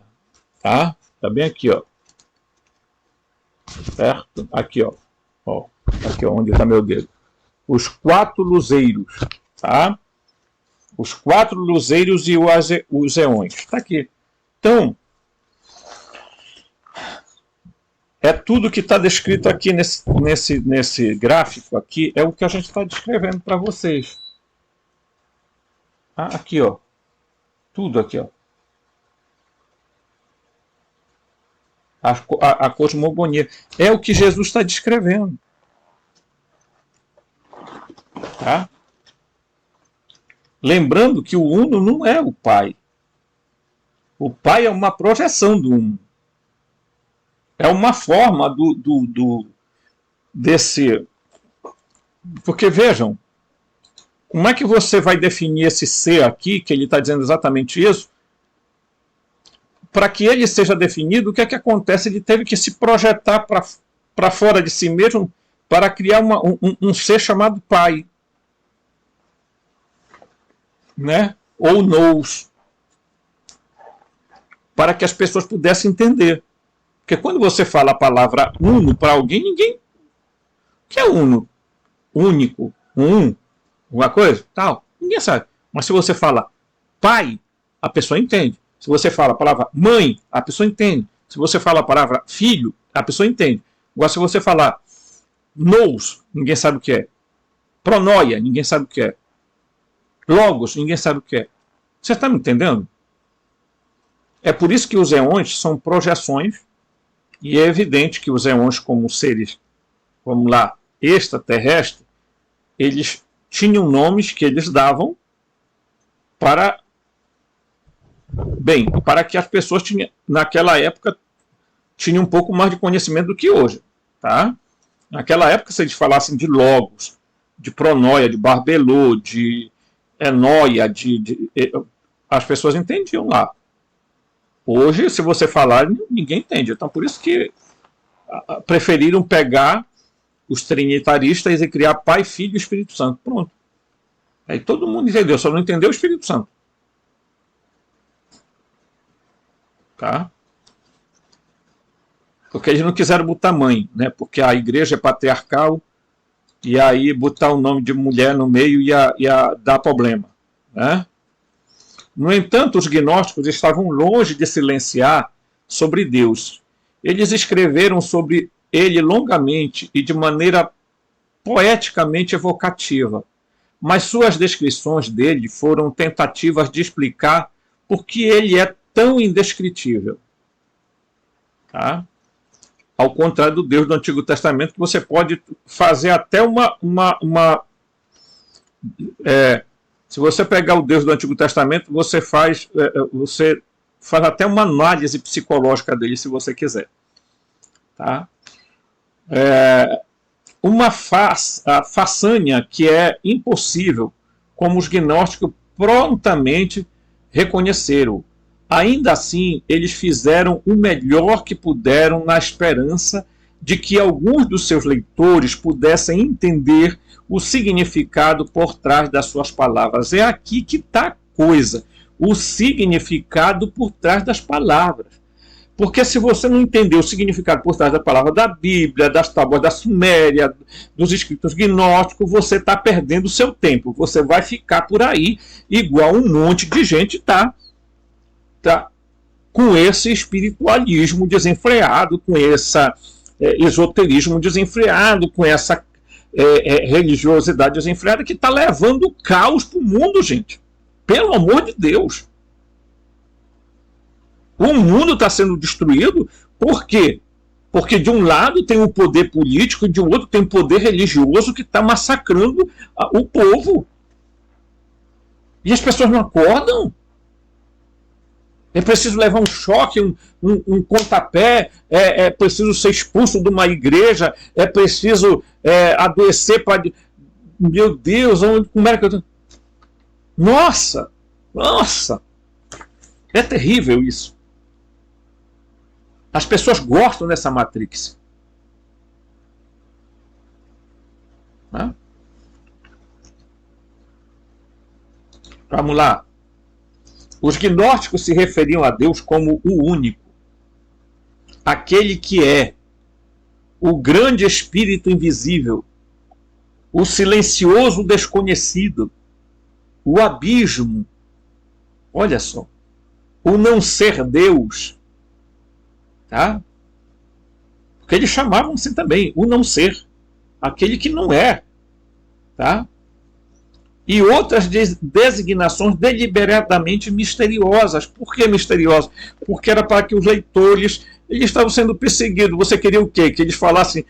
Tá? Tá bem aqui, ó. Certo? Aqui, ó. Ó. Aqui, ó, onde está meu dedo. Os 4 luzeiros. Tá? Os 4 luzeiros e os éons. Está aqui. Então, é tudo que está descrito aqui nesse gráfico aqui, é o que a gente está descrevendo para vocês. Ah, aqui, ó. Tudo aqui, ó. A cosmogonia. É o que Jesus está descrevendo. Tá? Lembrando que o Uno não é o Pai. O Pai é uma projeção do Uno. É uma forma desse... Porque, vejam, como é que você vai definir esse ser aqui, que ele está dizendo exatamente isso? Para que ele seja definido, o que é que acontece? Ele teve que se projetar para fora de si mesmo para criar um ser chamado Pai. Né? Ou nous. Para que as pessoas pudessem entender. Porque quando você fala a palavra uno para alguém, ninguém... O que é uno? Único, alguma coisa? Tal. Ninguém sabe. Mas se você fala pai, a pessoa entende. Se você fala a palavra mãe, a pessoa entende. Se você fala a palavra filho, a pessoa entende. Agora, se você falar nous, ninguém sabe o que é. Pronóia, ninguém sabe o que é. Logos, ninguém sabe o que é. Você está me entendendo? É por isso que os éons são projeções, e é evidente que os éons, como seres, vamos lá, extraterrestres, eles tinham nomes que eles davam para que as pessoas naquela época tinham um pouco mais de conhecimento do que hoje. Tá? Naquela época, se eles falassem de logos, de pronóia, de barbelô, de enóia, as pessoas entendiam lá. Hoje, se você falar, ninguém entende. Então, por isso que preferiram pegar os trinitaristas e criar Pai, Filho e Espírito Santo. Pronto. Aí todo mundo entendeu, só não entendeu o Espírito Santo. Tá? Porque eles não quiseram botar mãe, né? Porque a igreja é patriarcal e aí botar o nome de mulher no meio ia dar problema. Né? No entanto, os gnósticos estavam longe de silenciar sobre Deus. Eles escreveram sobre ele longamente e de maneira poeticamente evocativa, mas suas descrições dele foram tentativas de explicar por que ele é tão indescritível. Tá? Ao contrário do Deus do Antigo Testamento, que você pode fazer até se você pegar o Deus do Antigo Testamento, você faz até uma análise psicológica dele, se você quiser. Tá? Uma façanha que é impossível, como os gnósticos prontamente reconheceram. Ainda assim, eles fizeram o melhor que puderam na esperança de que alguns dos seus leitores pudessem entender o significado por trás das suas palavras. É aqui que está a coisa, o significado por trás das palavras. Porque se você não entender o significado por trás da palavra da Bíblia, das tábuas da Suméria, dos escritos gnósticos, você está perdendo o seu tempo. Você vai ficar por aí igual um monte de gente tá com esse espiritualismo desenfreado, com esse esoterismo desenfreado, com essa religiosidade desenfreada que está levando caos para o mundo, gente. Pelo amor de Deus. O mundo está sendo destruído por quê? Porque de um lado tem o poder político e de outro tem o poder religioso que está massacrando o povo. E as pessoas não acordam. É preciso levar um choque, um pontapé, é preciso ser expulso de uma igreja, é preciso adoecer para... Meu Deus, como é que eu... Nossa! Nossa! É terrível isso. As pessoas gostam dessa Matrix. Né? Vamos lá. Os gnósticos se referiam a Deus como o único, aquele que é o grande espírito invisível, o silencioso desconhecido, o abismo, olha só, o não ser Deus, tá? Porque eles chamavam assim também, o não ser, aquele que não é, tá? E outras designações deliberadamente misteriosas. Por que misteriosas? Porque era para que os leitores, eles estavam sendo perseguidos. Você queria o quê? Que eles falassem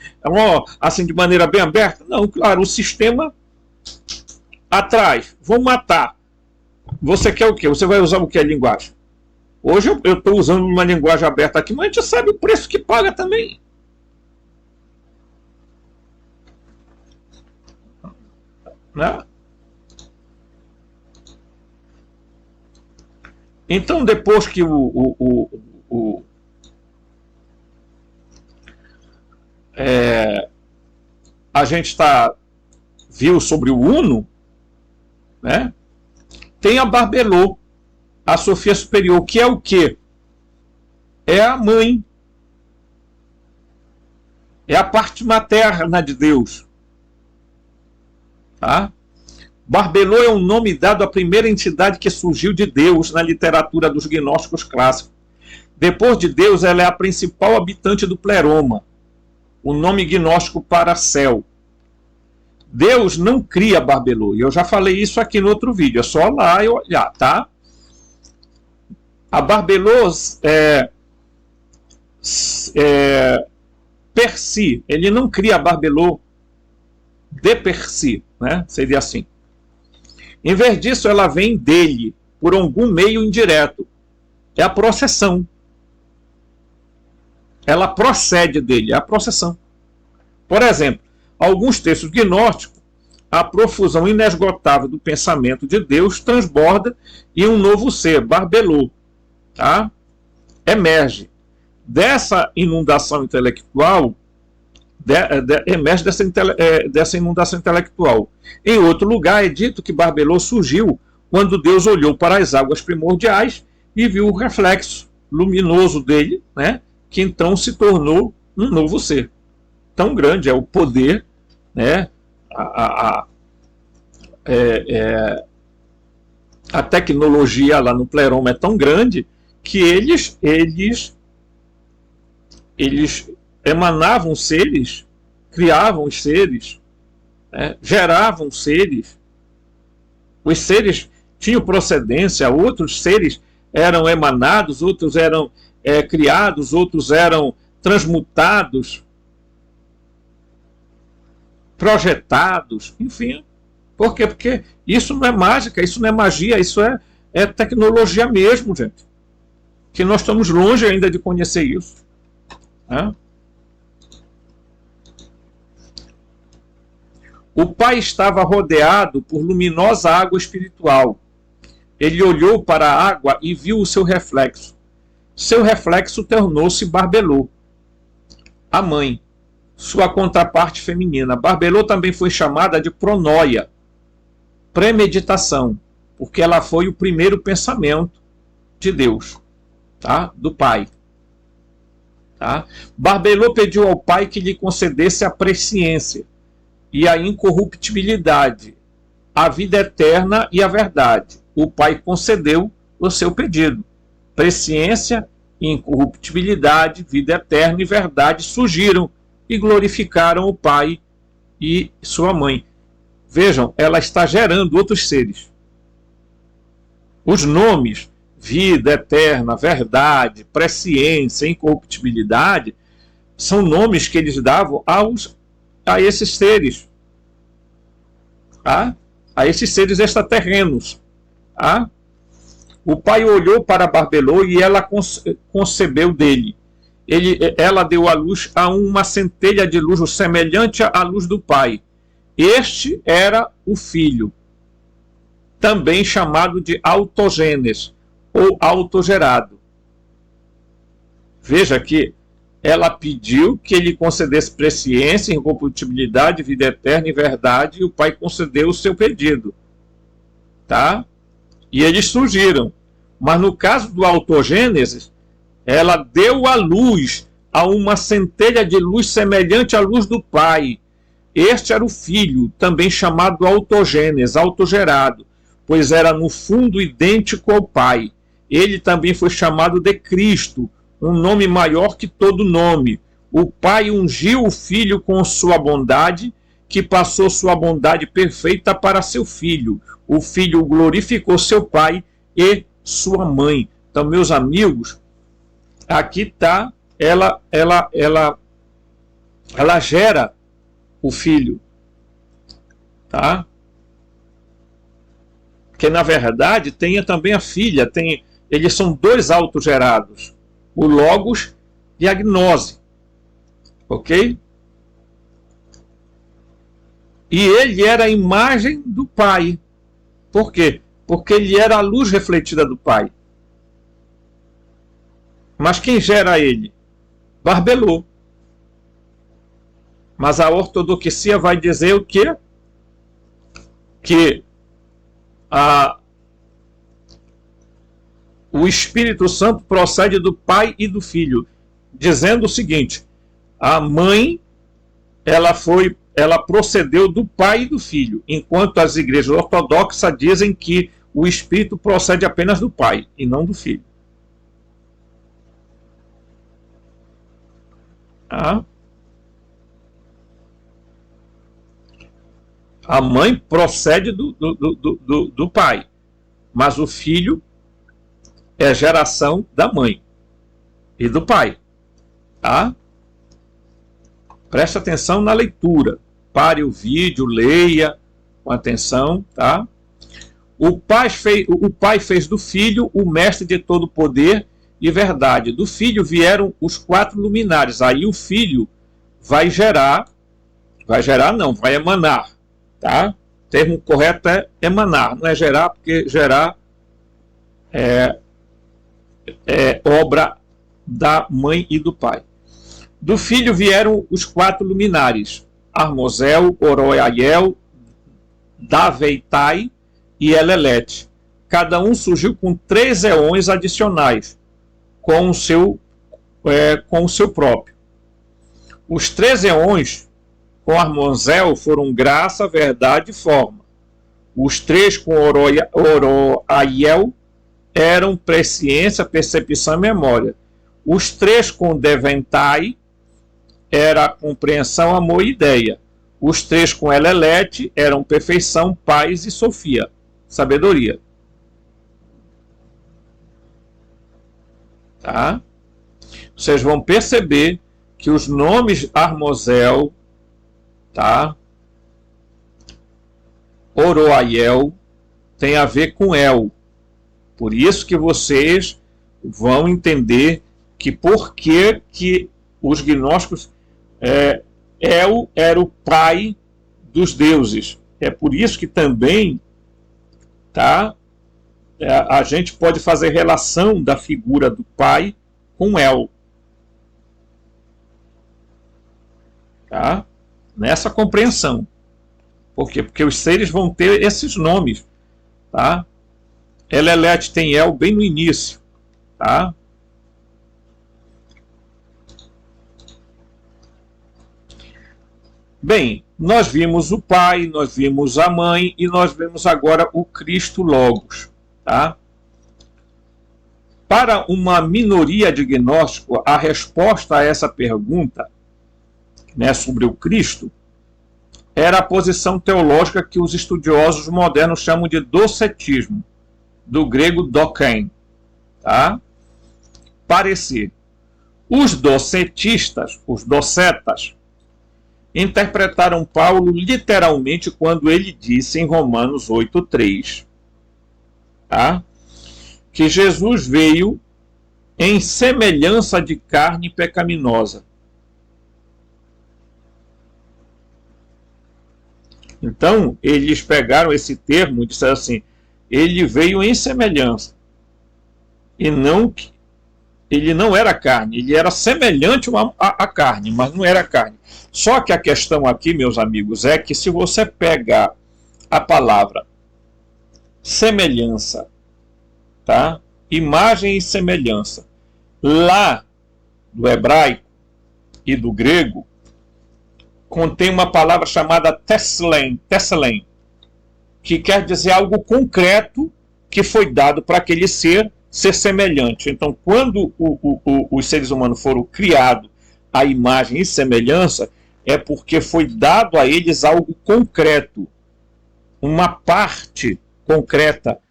assim de maneira bem aberta? Não, claro, o sistema atrás, vou matar. Você quer o quê? Você vai usar o que a linguagem? Hoje eu estou usando uma linguagem aberta aqui, mas a gente sabe o preço que paga também. Né? Então, depois que a gente viu sobre o Uno, né? Tem a Barbelô, a Sofia Superior, que é o quê? É a mãe. É a parte materna de Deus. Tá? Barbelô é um nome dado à primeira entidade que surgiu de Deus na literatura dos gnósticos clássicos. Depois de Deus, ela é a principal habitante do pleroma, o nome gnóstico para céu. Deus não cria Barbelô, e eu já falei isso aqui no outro vídeo, é só lá e olhar, tá? A Barbelô per si, ele não cria a Barbelô de per si, né? Seria assim. Em vez disso, ela vem dele, por algum meio indireto. É a processão. Ela procede dele, é a processão. Por exemplo, alguns textos gnósticos, a profusão inesgotável do pensamento de Deus transborda em um novo ser, Barbelô, tá? Emerge. Dessa inundação intelectual, emerge dessa inundação intelectual. Em outro lugar, é dito que Barbelô surgiu quando Deus olhou para as águas primordiais e viu o reflexo luminoso dele, né, que então se tornou um novo ser. Tão grande é o poder, né, a tecnologia lá no pleroma é tão grande que eles emanavam seres, criavam os seres, né, geravam seres. Os seres tinham procedência, outros seres eram emanados, outros eram criados, outros eram transmutados, projetados, enfim. Por quê? Porque isso não é mágica, isso não é magia, isso é tecnologia mesmo, gente. Que nós estamos longe ainda de conhecer isso. Né? O pai estava rodeado por luminosa água espiritual. Ele olhou para a água e viu o seu reflexo. Seu reflexo tornou-se Barbelô, a mãe, sua contraparte feminina. Barbelô também foi chamada de pronoia, premeditação, porque ela foi o primeiro pensamento de Deus, tá? Do pai. Tá? Barbelô pediu ao pai que lhe concedesse a presciência e a incorruptibilidade, a vida eterna e a verdade. O pai concedeu o seu pedido, presciência incorruptibilidade, vida eterna e verdade surgiram e glorificaram o Pai e sua mãe. Vejam, ela está gerando outros seres. Os nomes, vida eterna, verdade, presciência, incorruptibilidade, são nomes que eles davam a esses seres. Tá? A esses seres extraterrenos. Tá? O pai olhou para Barbelô e ela concebeu dele. Ela deu à luz a uma centelha de luz semelhante à luz do pai. Este era o filho, também chamado de autogênes, ou autogerado. Veja que ela pediu que ele concedesse presciência, incorruptibilidade, vida eterna e verdade, e o pai concedeu o seu pedido. Tá? E eles surgiram. Mas no caso do autogênesis, ela deu à luz a uma centelha de luz semelhante à luz do pai. Este era o filho, também chamado autogênes, autogerado, pois era no fundo idêntico ao pai. Ele também foi chamado de Cristo, um nome maior que todo nome. O pai ungiu o filho com sua bondade, que passou sua bondade perfeita para seu filho. O filho glorificou seu pai e sua mãe. Então, meus amigos, aqui está, ela gera o filho, tá? Que na verdade tem também a filha, eles são dois autogerados, o Logos e a Gnose, ok? E ele era a imagem do pai. Por quê? Porque ele era a luz refletida do pai. Mas quem gera ele? Barbelô. Mas a ortodoxia vai dizer o quê? Que o Espírito Santo procede do Pai e do Filho, dizendo o seguinte: a mãe, ela procedeu do Pai e do Filho, enquanto as igrejas ortodoxas dizem que o Espírito procede apenas do Pai e não do Filho. Ah. A mãe procede do pai, mas o filho é geração da mãe e do pai. Tá? Preste atenção na leitura. Pare o vídeo, leia com atenção. Tá? O pai fez do filho o mestre de todo poder e verdade. Do filho vieram os 4 luminares. Aí o filho vai emanar. Tá? O termo correto é emanar, não é gerar, porque gerar é obra da mãe e do pai. Do filho vieram os 4 luminares: Armozel, Oroaiel, Daveitai e Elelete. Cada um surgiu com 3 éons adicionais, com o seu próprio. Os 3 éons com Armozel foram graça, verdade e forma. Os 3 com Oroaiel eram presciência, percepção e memória. Os 3 com Deventai era compreensão, amor e ideia. Os 3 com Elelete eram perfeição, paz e sofia, sabedoria. Tá? Vocês vão perceber que os nomes Armozel, tá? Oroaiel tem a ver com El. Por isso que vocês vão entender que por que os gnósticos El era o pai dos deuses. É por isso que também, tá? A gente pode fazer relação da figura do pai com El. Tá? Nessa compreensão. Por quê? Porque os seres vão ter esses nomes. Tá? Elelete tem El bem no início. Tá? Bem, nós vimos o Pai, nós vimos a Mãe e nós vemos agora o Cristo Logos. Tá? Para uma minoria de gnósticos, a resposta a essa pergunta, né, sobre o Cristo, era a posição teológica que os estudiosos modernos chamam de docetismo, do grego dokein, tá? Parecer. Os docetistas, os docetas, interpretaram Paulo literalmente quando ele disse em Romanos 8:3, tá? Que Jesus veio em semelhança de carne pecaminosa. Então, eles pegaram esse termo e disseram assim, ele veio em semelhança. E não, ele não era carne, ele era semelhante à carne, mas não era carne. Só que a questão aqui, meus amigos, é que se você pegar a palavra semelhança, tá? Imagem e semelhança, lá do hebraico e do grego, contém uma palavra chamada tesselen, que quer dizer algo concreto que foi dado para aquele ser semelhante. Então, quando os seres humanos foram criados à imagem e semelhança, é porque foi dado a eles algo concreto, uma parte concreta,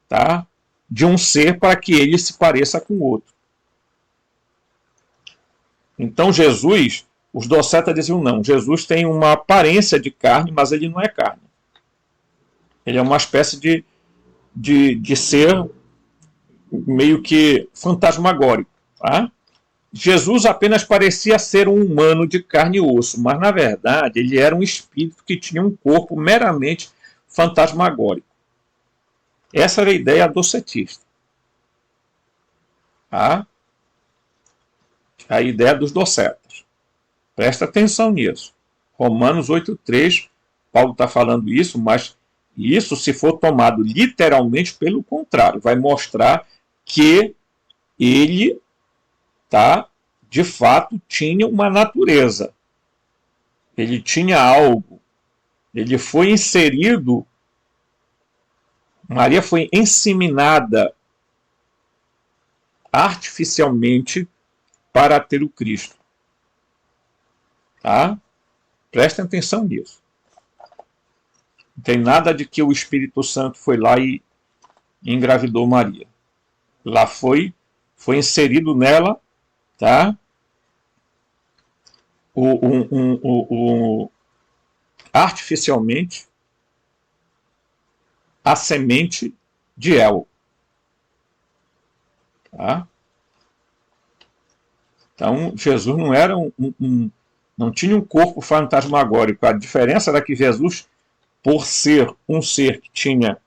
tá, de um ser para que ele se pareça com o outro. Então, Jesus, os docetas diziam não, Jesus tem uma aparência de carne, mas ele não é carne. Ele é uma espécie de ser meio que fantasmagórico. Tá? Jesus apenas parecia ser um humano de carne e osso, mas na verdade ele era um espírito que tinha um corpo meramente fantasmagórico. Essa era a ideia docetista. Tá? A ideia dos docetas. Presta atenção nisso. Romanos 8:3, Paulo está falando isso, mas isso, se for tomado literalmente, pelo contrário, vai mostrar que ele, tá, de fato tinha uma natureza. Ele tinha algo. Ele foi inserido, Maria foi inseminada artificialmente para ter o Cristo. Tá? Prestem atenção nisso. Não tem nada de que o Espírito Santo foi lá e engravidou Maria. Lá foi inserido nela, tá? Artificialmente a semente de El. Tá? Então, Jesus não era não tinha um corpo fantasmagórico. A diferença era que Jesus, por ser um ser que tinha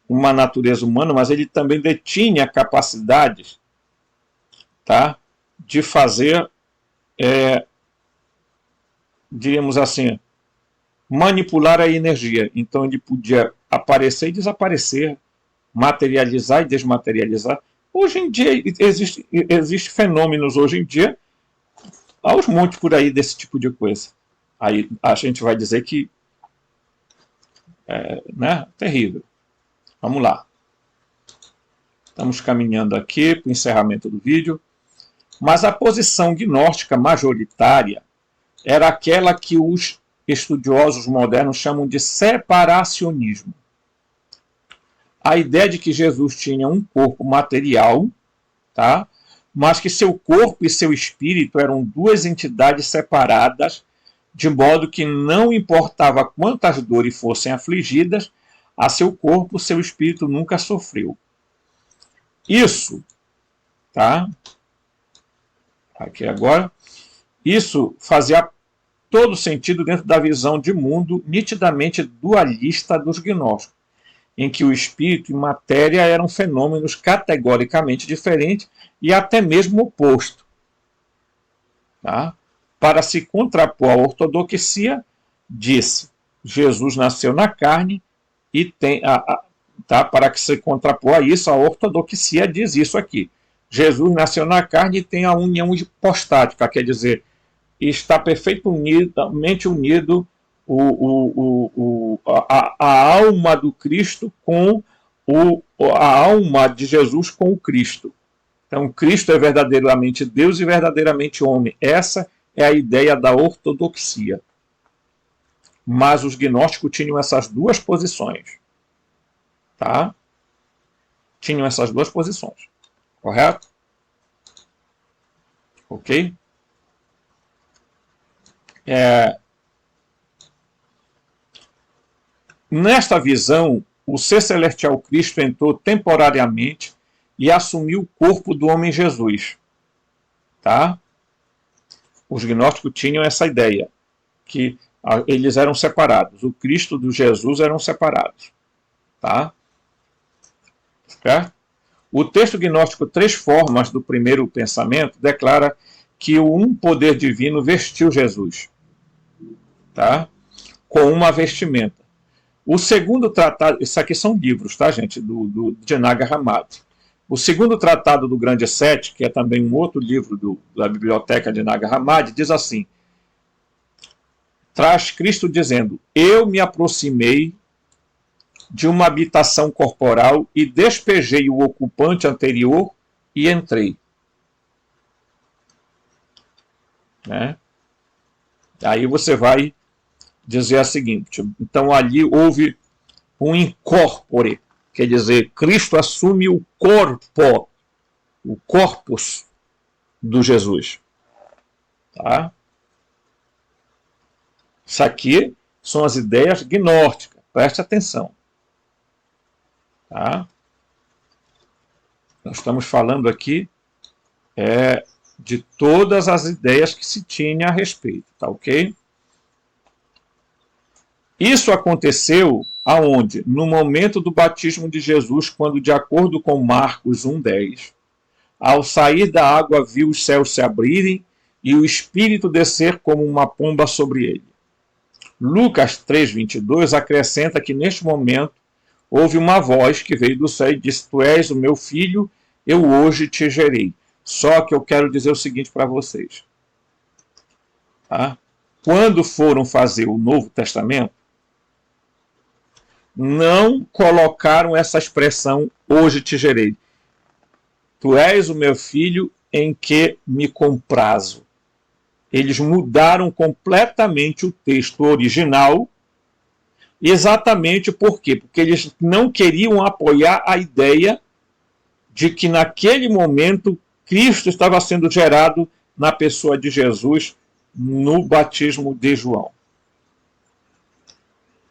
uma natureza humana, mas ele também detinha capacidades, tá, de fazer, diríamos assim, manipular a energia. Então ele podia aparecer e desaparecer, materializar e desmaterializar. Hoje em dia existe fenômenos hoje em dia aos montes por aí desse tipo de coisa. Aí a gente vai dizer que né, terrível. Vamos lá. Estamos caminhando aqui para o encerramento do vídeo. Mas a posição gnóstica majoritária era aquela que os estudiosos modernos chamam de separacionismo. A ideia de que Jesus tinha um corpo material, tá? Mas que seu corpo e seu espírito eram duas entidades separadas, de modo que não importava quantas dores fossem afligidas, a seu corpo, seu espírito nunca sofreu. Isso, tá? Aqui agora, isso fazia todo sentido dentro da visão de mundo nitidamente dualista dos gnósticos, em que o espírito e matéria eram fenômenos categoricamente diferentes e até mesmo opostos. Tá? Para se contrapor à ortodoxia, disse, Jesus nasceu na carne e tem... tá? Para que se contrapor a isso, a ortodoxia diz isso aqui. Jesus nasceu na carne e tem a união hipostática, quer dizer, está perfeitamente unido a alma do Cristo com a alma de Jesus com o Cristo. Então, Cristo é verdadeiramente Deus e verdadeiramente homem. Essa é a ideia da ortodoxia. Mas os gnósticos tinham essas duas posições. Tá? Tinham essas duas posições. Correto? Ok? Nesta visão, o ser celestial Cristo entrou temporariamente e assumiu o corpo do homem Jesus. Tá? Os gnósticos tinham essa ideia, que eles eram separados. O Cristo do Jesus eram separados. Tá? Certo? O texto gnóstico Três Formas do Primeiro Pensamento declara que um poder divino vestiu Jesus, tá? Com uma vestimenta. O segundo tratado, isso aqui são livros, tá, gente, de Nag Hammadi. O segundo tratado do Grande Sete, que é também um outro livro da biblioteca de Nag Hammadi, diz assim: traz Cristo dizendo: eu me aproximei de uma habitação corporal e despejei o ocupante anterior e entrei. Né? Aí você vai dizer a seguinte: então ali houve um incorpore, quer dizer, Cristo assume o corpo, o corpus do Jesus. Tá? Isso aqui são as ideias gnósticas, preste atenção. Tá? Nós estamos falando aqui de todas as ideias que se tinha a respeito, tá ok? Isso aconteceu aonde? No momento do batismo de Jesus, quando, de acordo com Marcos 1,10, ao sair da água viu os céus se abrirem e o Espírito descer como uma pomba sobre ele. Lucas 3,22 acrescenta que neste momento houve uma voz que veio do céu e disse: tu és o meu filho, eu hoje te gerei. Só que eu quero dizer o seguinte para vocês. Tá? Quando foram fazer o Novo Testamento, não colocaram essa expressão, hoje te gerei. Tu és o meu filho em que me comprazo. Eles mudaram completamente o texto original, exatamente por quê? Porque eles não queriam apoiar a ideia de que naquele momento Cristo estava sendo gerado na pessoa de Jesus no batismo de João.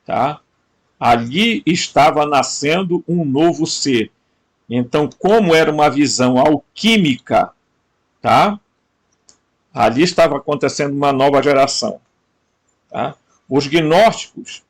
Tá? Ali estava nascendo um novo ser. Então, como era uma visão alquímica, tá? Ali estava acontecendo uma nova geração. Tá? Os gnósticos,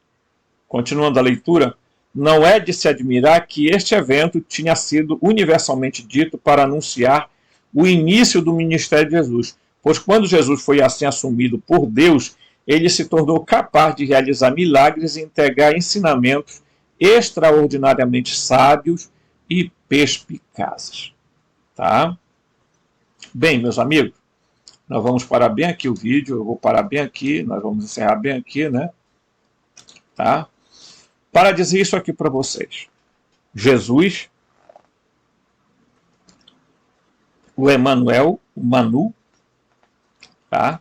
continuando a leitura, não é de se admirar que este evento tinha sido universalmente dito para anunciar o início do ministério de Jesus, pois quando Jesus foi assim assumido por Deus, ele se tornou capaz de realizar milagres e entregar ensinamentos extraordinariamente sábios e perspicazes. Tá? Bem, meus amigos, nós vamos parar bem aqui o vídeo, eu vou parar bem aqui, nós vamos encerrar bem aqui, né? Tá? Para dizer isso aqui para vocês. Jesus, o Emanuel, o Manu, tá?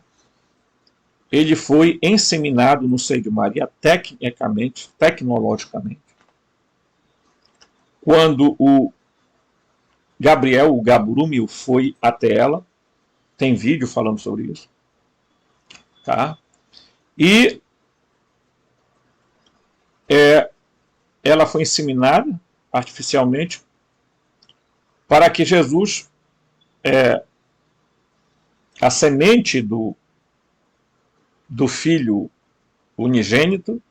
Ele foi inseminado no seio de Maria tecnologicamente. Quando o Gabriel, o Gabrúmio, foi até ela, tem vídeo falando sobre isso, tá? E ela foi inseminada artificialmente para que Jesus, a semente do filho unigênito,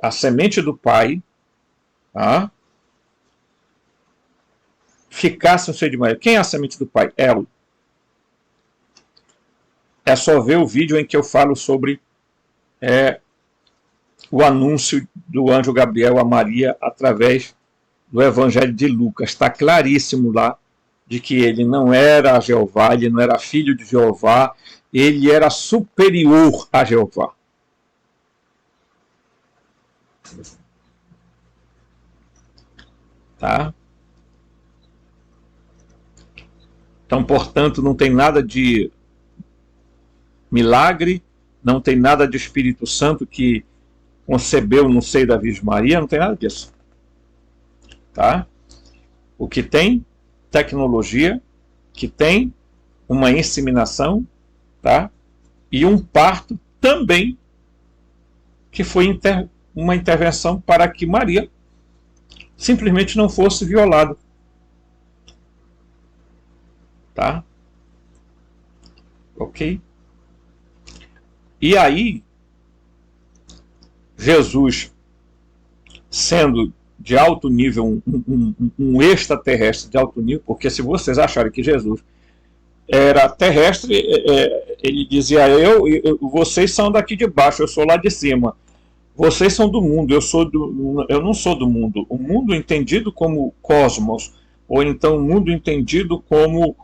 a semente do pai, tá? Ficasse no seio de Maria. Quem é a semente do pai? Ela. É só ver o vídeo em que eu falo sobre o anúncio do anjo Gabriel a Maria através do Evangelho de Lucas. Está claríssimo lá de que ele não era Jeová, ele não era filho de Jeová, ele era superior a Jeová. Tá? Então, portanto, não tem nada de milagre, não tem nada de Espírito Santo que concebeu no seio da Virgem Maria, não tem nada disso. Tá? O que tem? Tecnologia, que tem uma inseminação, tá? E um parto também, que foi uma intervenção para que Maria simplesmente não fosse violada. Tá? Ok? E aí, Jesus, sendo de alto nível, um extraterrestre de alto nível, porque se vocês acharem que Jesus era terrestre, ele dizia, vocês são daqui de baixo, eu sou lá de cima. Vocês são do mundo, eu não sou do mundo. O mundo entendido como cosmos, ou então o mundo entendido como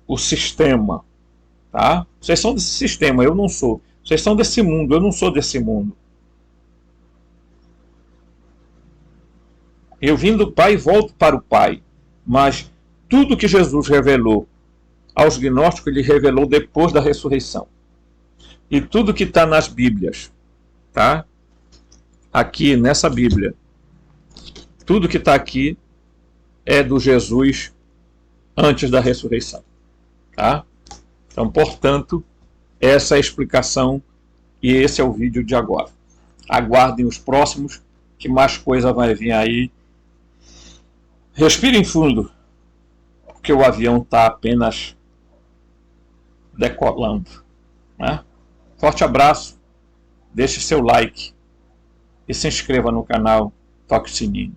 o sistema. Tá? Vocês são desse sistema, eu não sou. Vocês são desse mundo, eu não sou desse mundo. Eu vim do Pai e volto para o Pai. Mas tudo que Jesus revelou aos gnósticos, ele revelou depois da ressurreição. E tudo que está nas Bíblias, tá? Aqui nessa Bíblia, tudo que está aqui é do Jesus antes da ressurreição. Tá? Então, portanto, essa é a explicação e esse é o vídeo de agora. Aguardem os próximos, que mais coisa vai vir aí. Respirem fundo, porque o avião está apenas decolando. Né? Forte abraço, deixe seu like e se inscreva no canal, toque o sininho.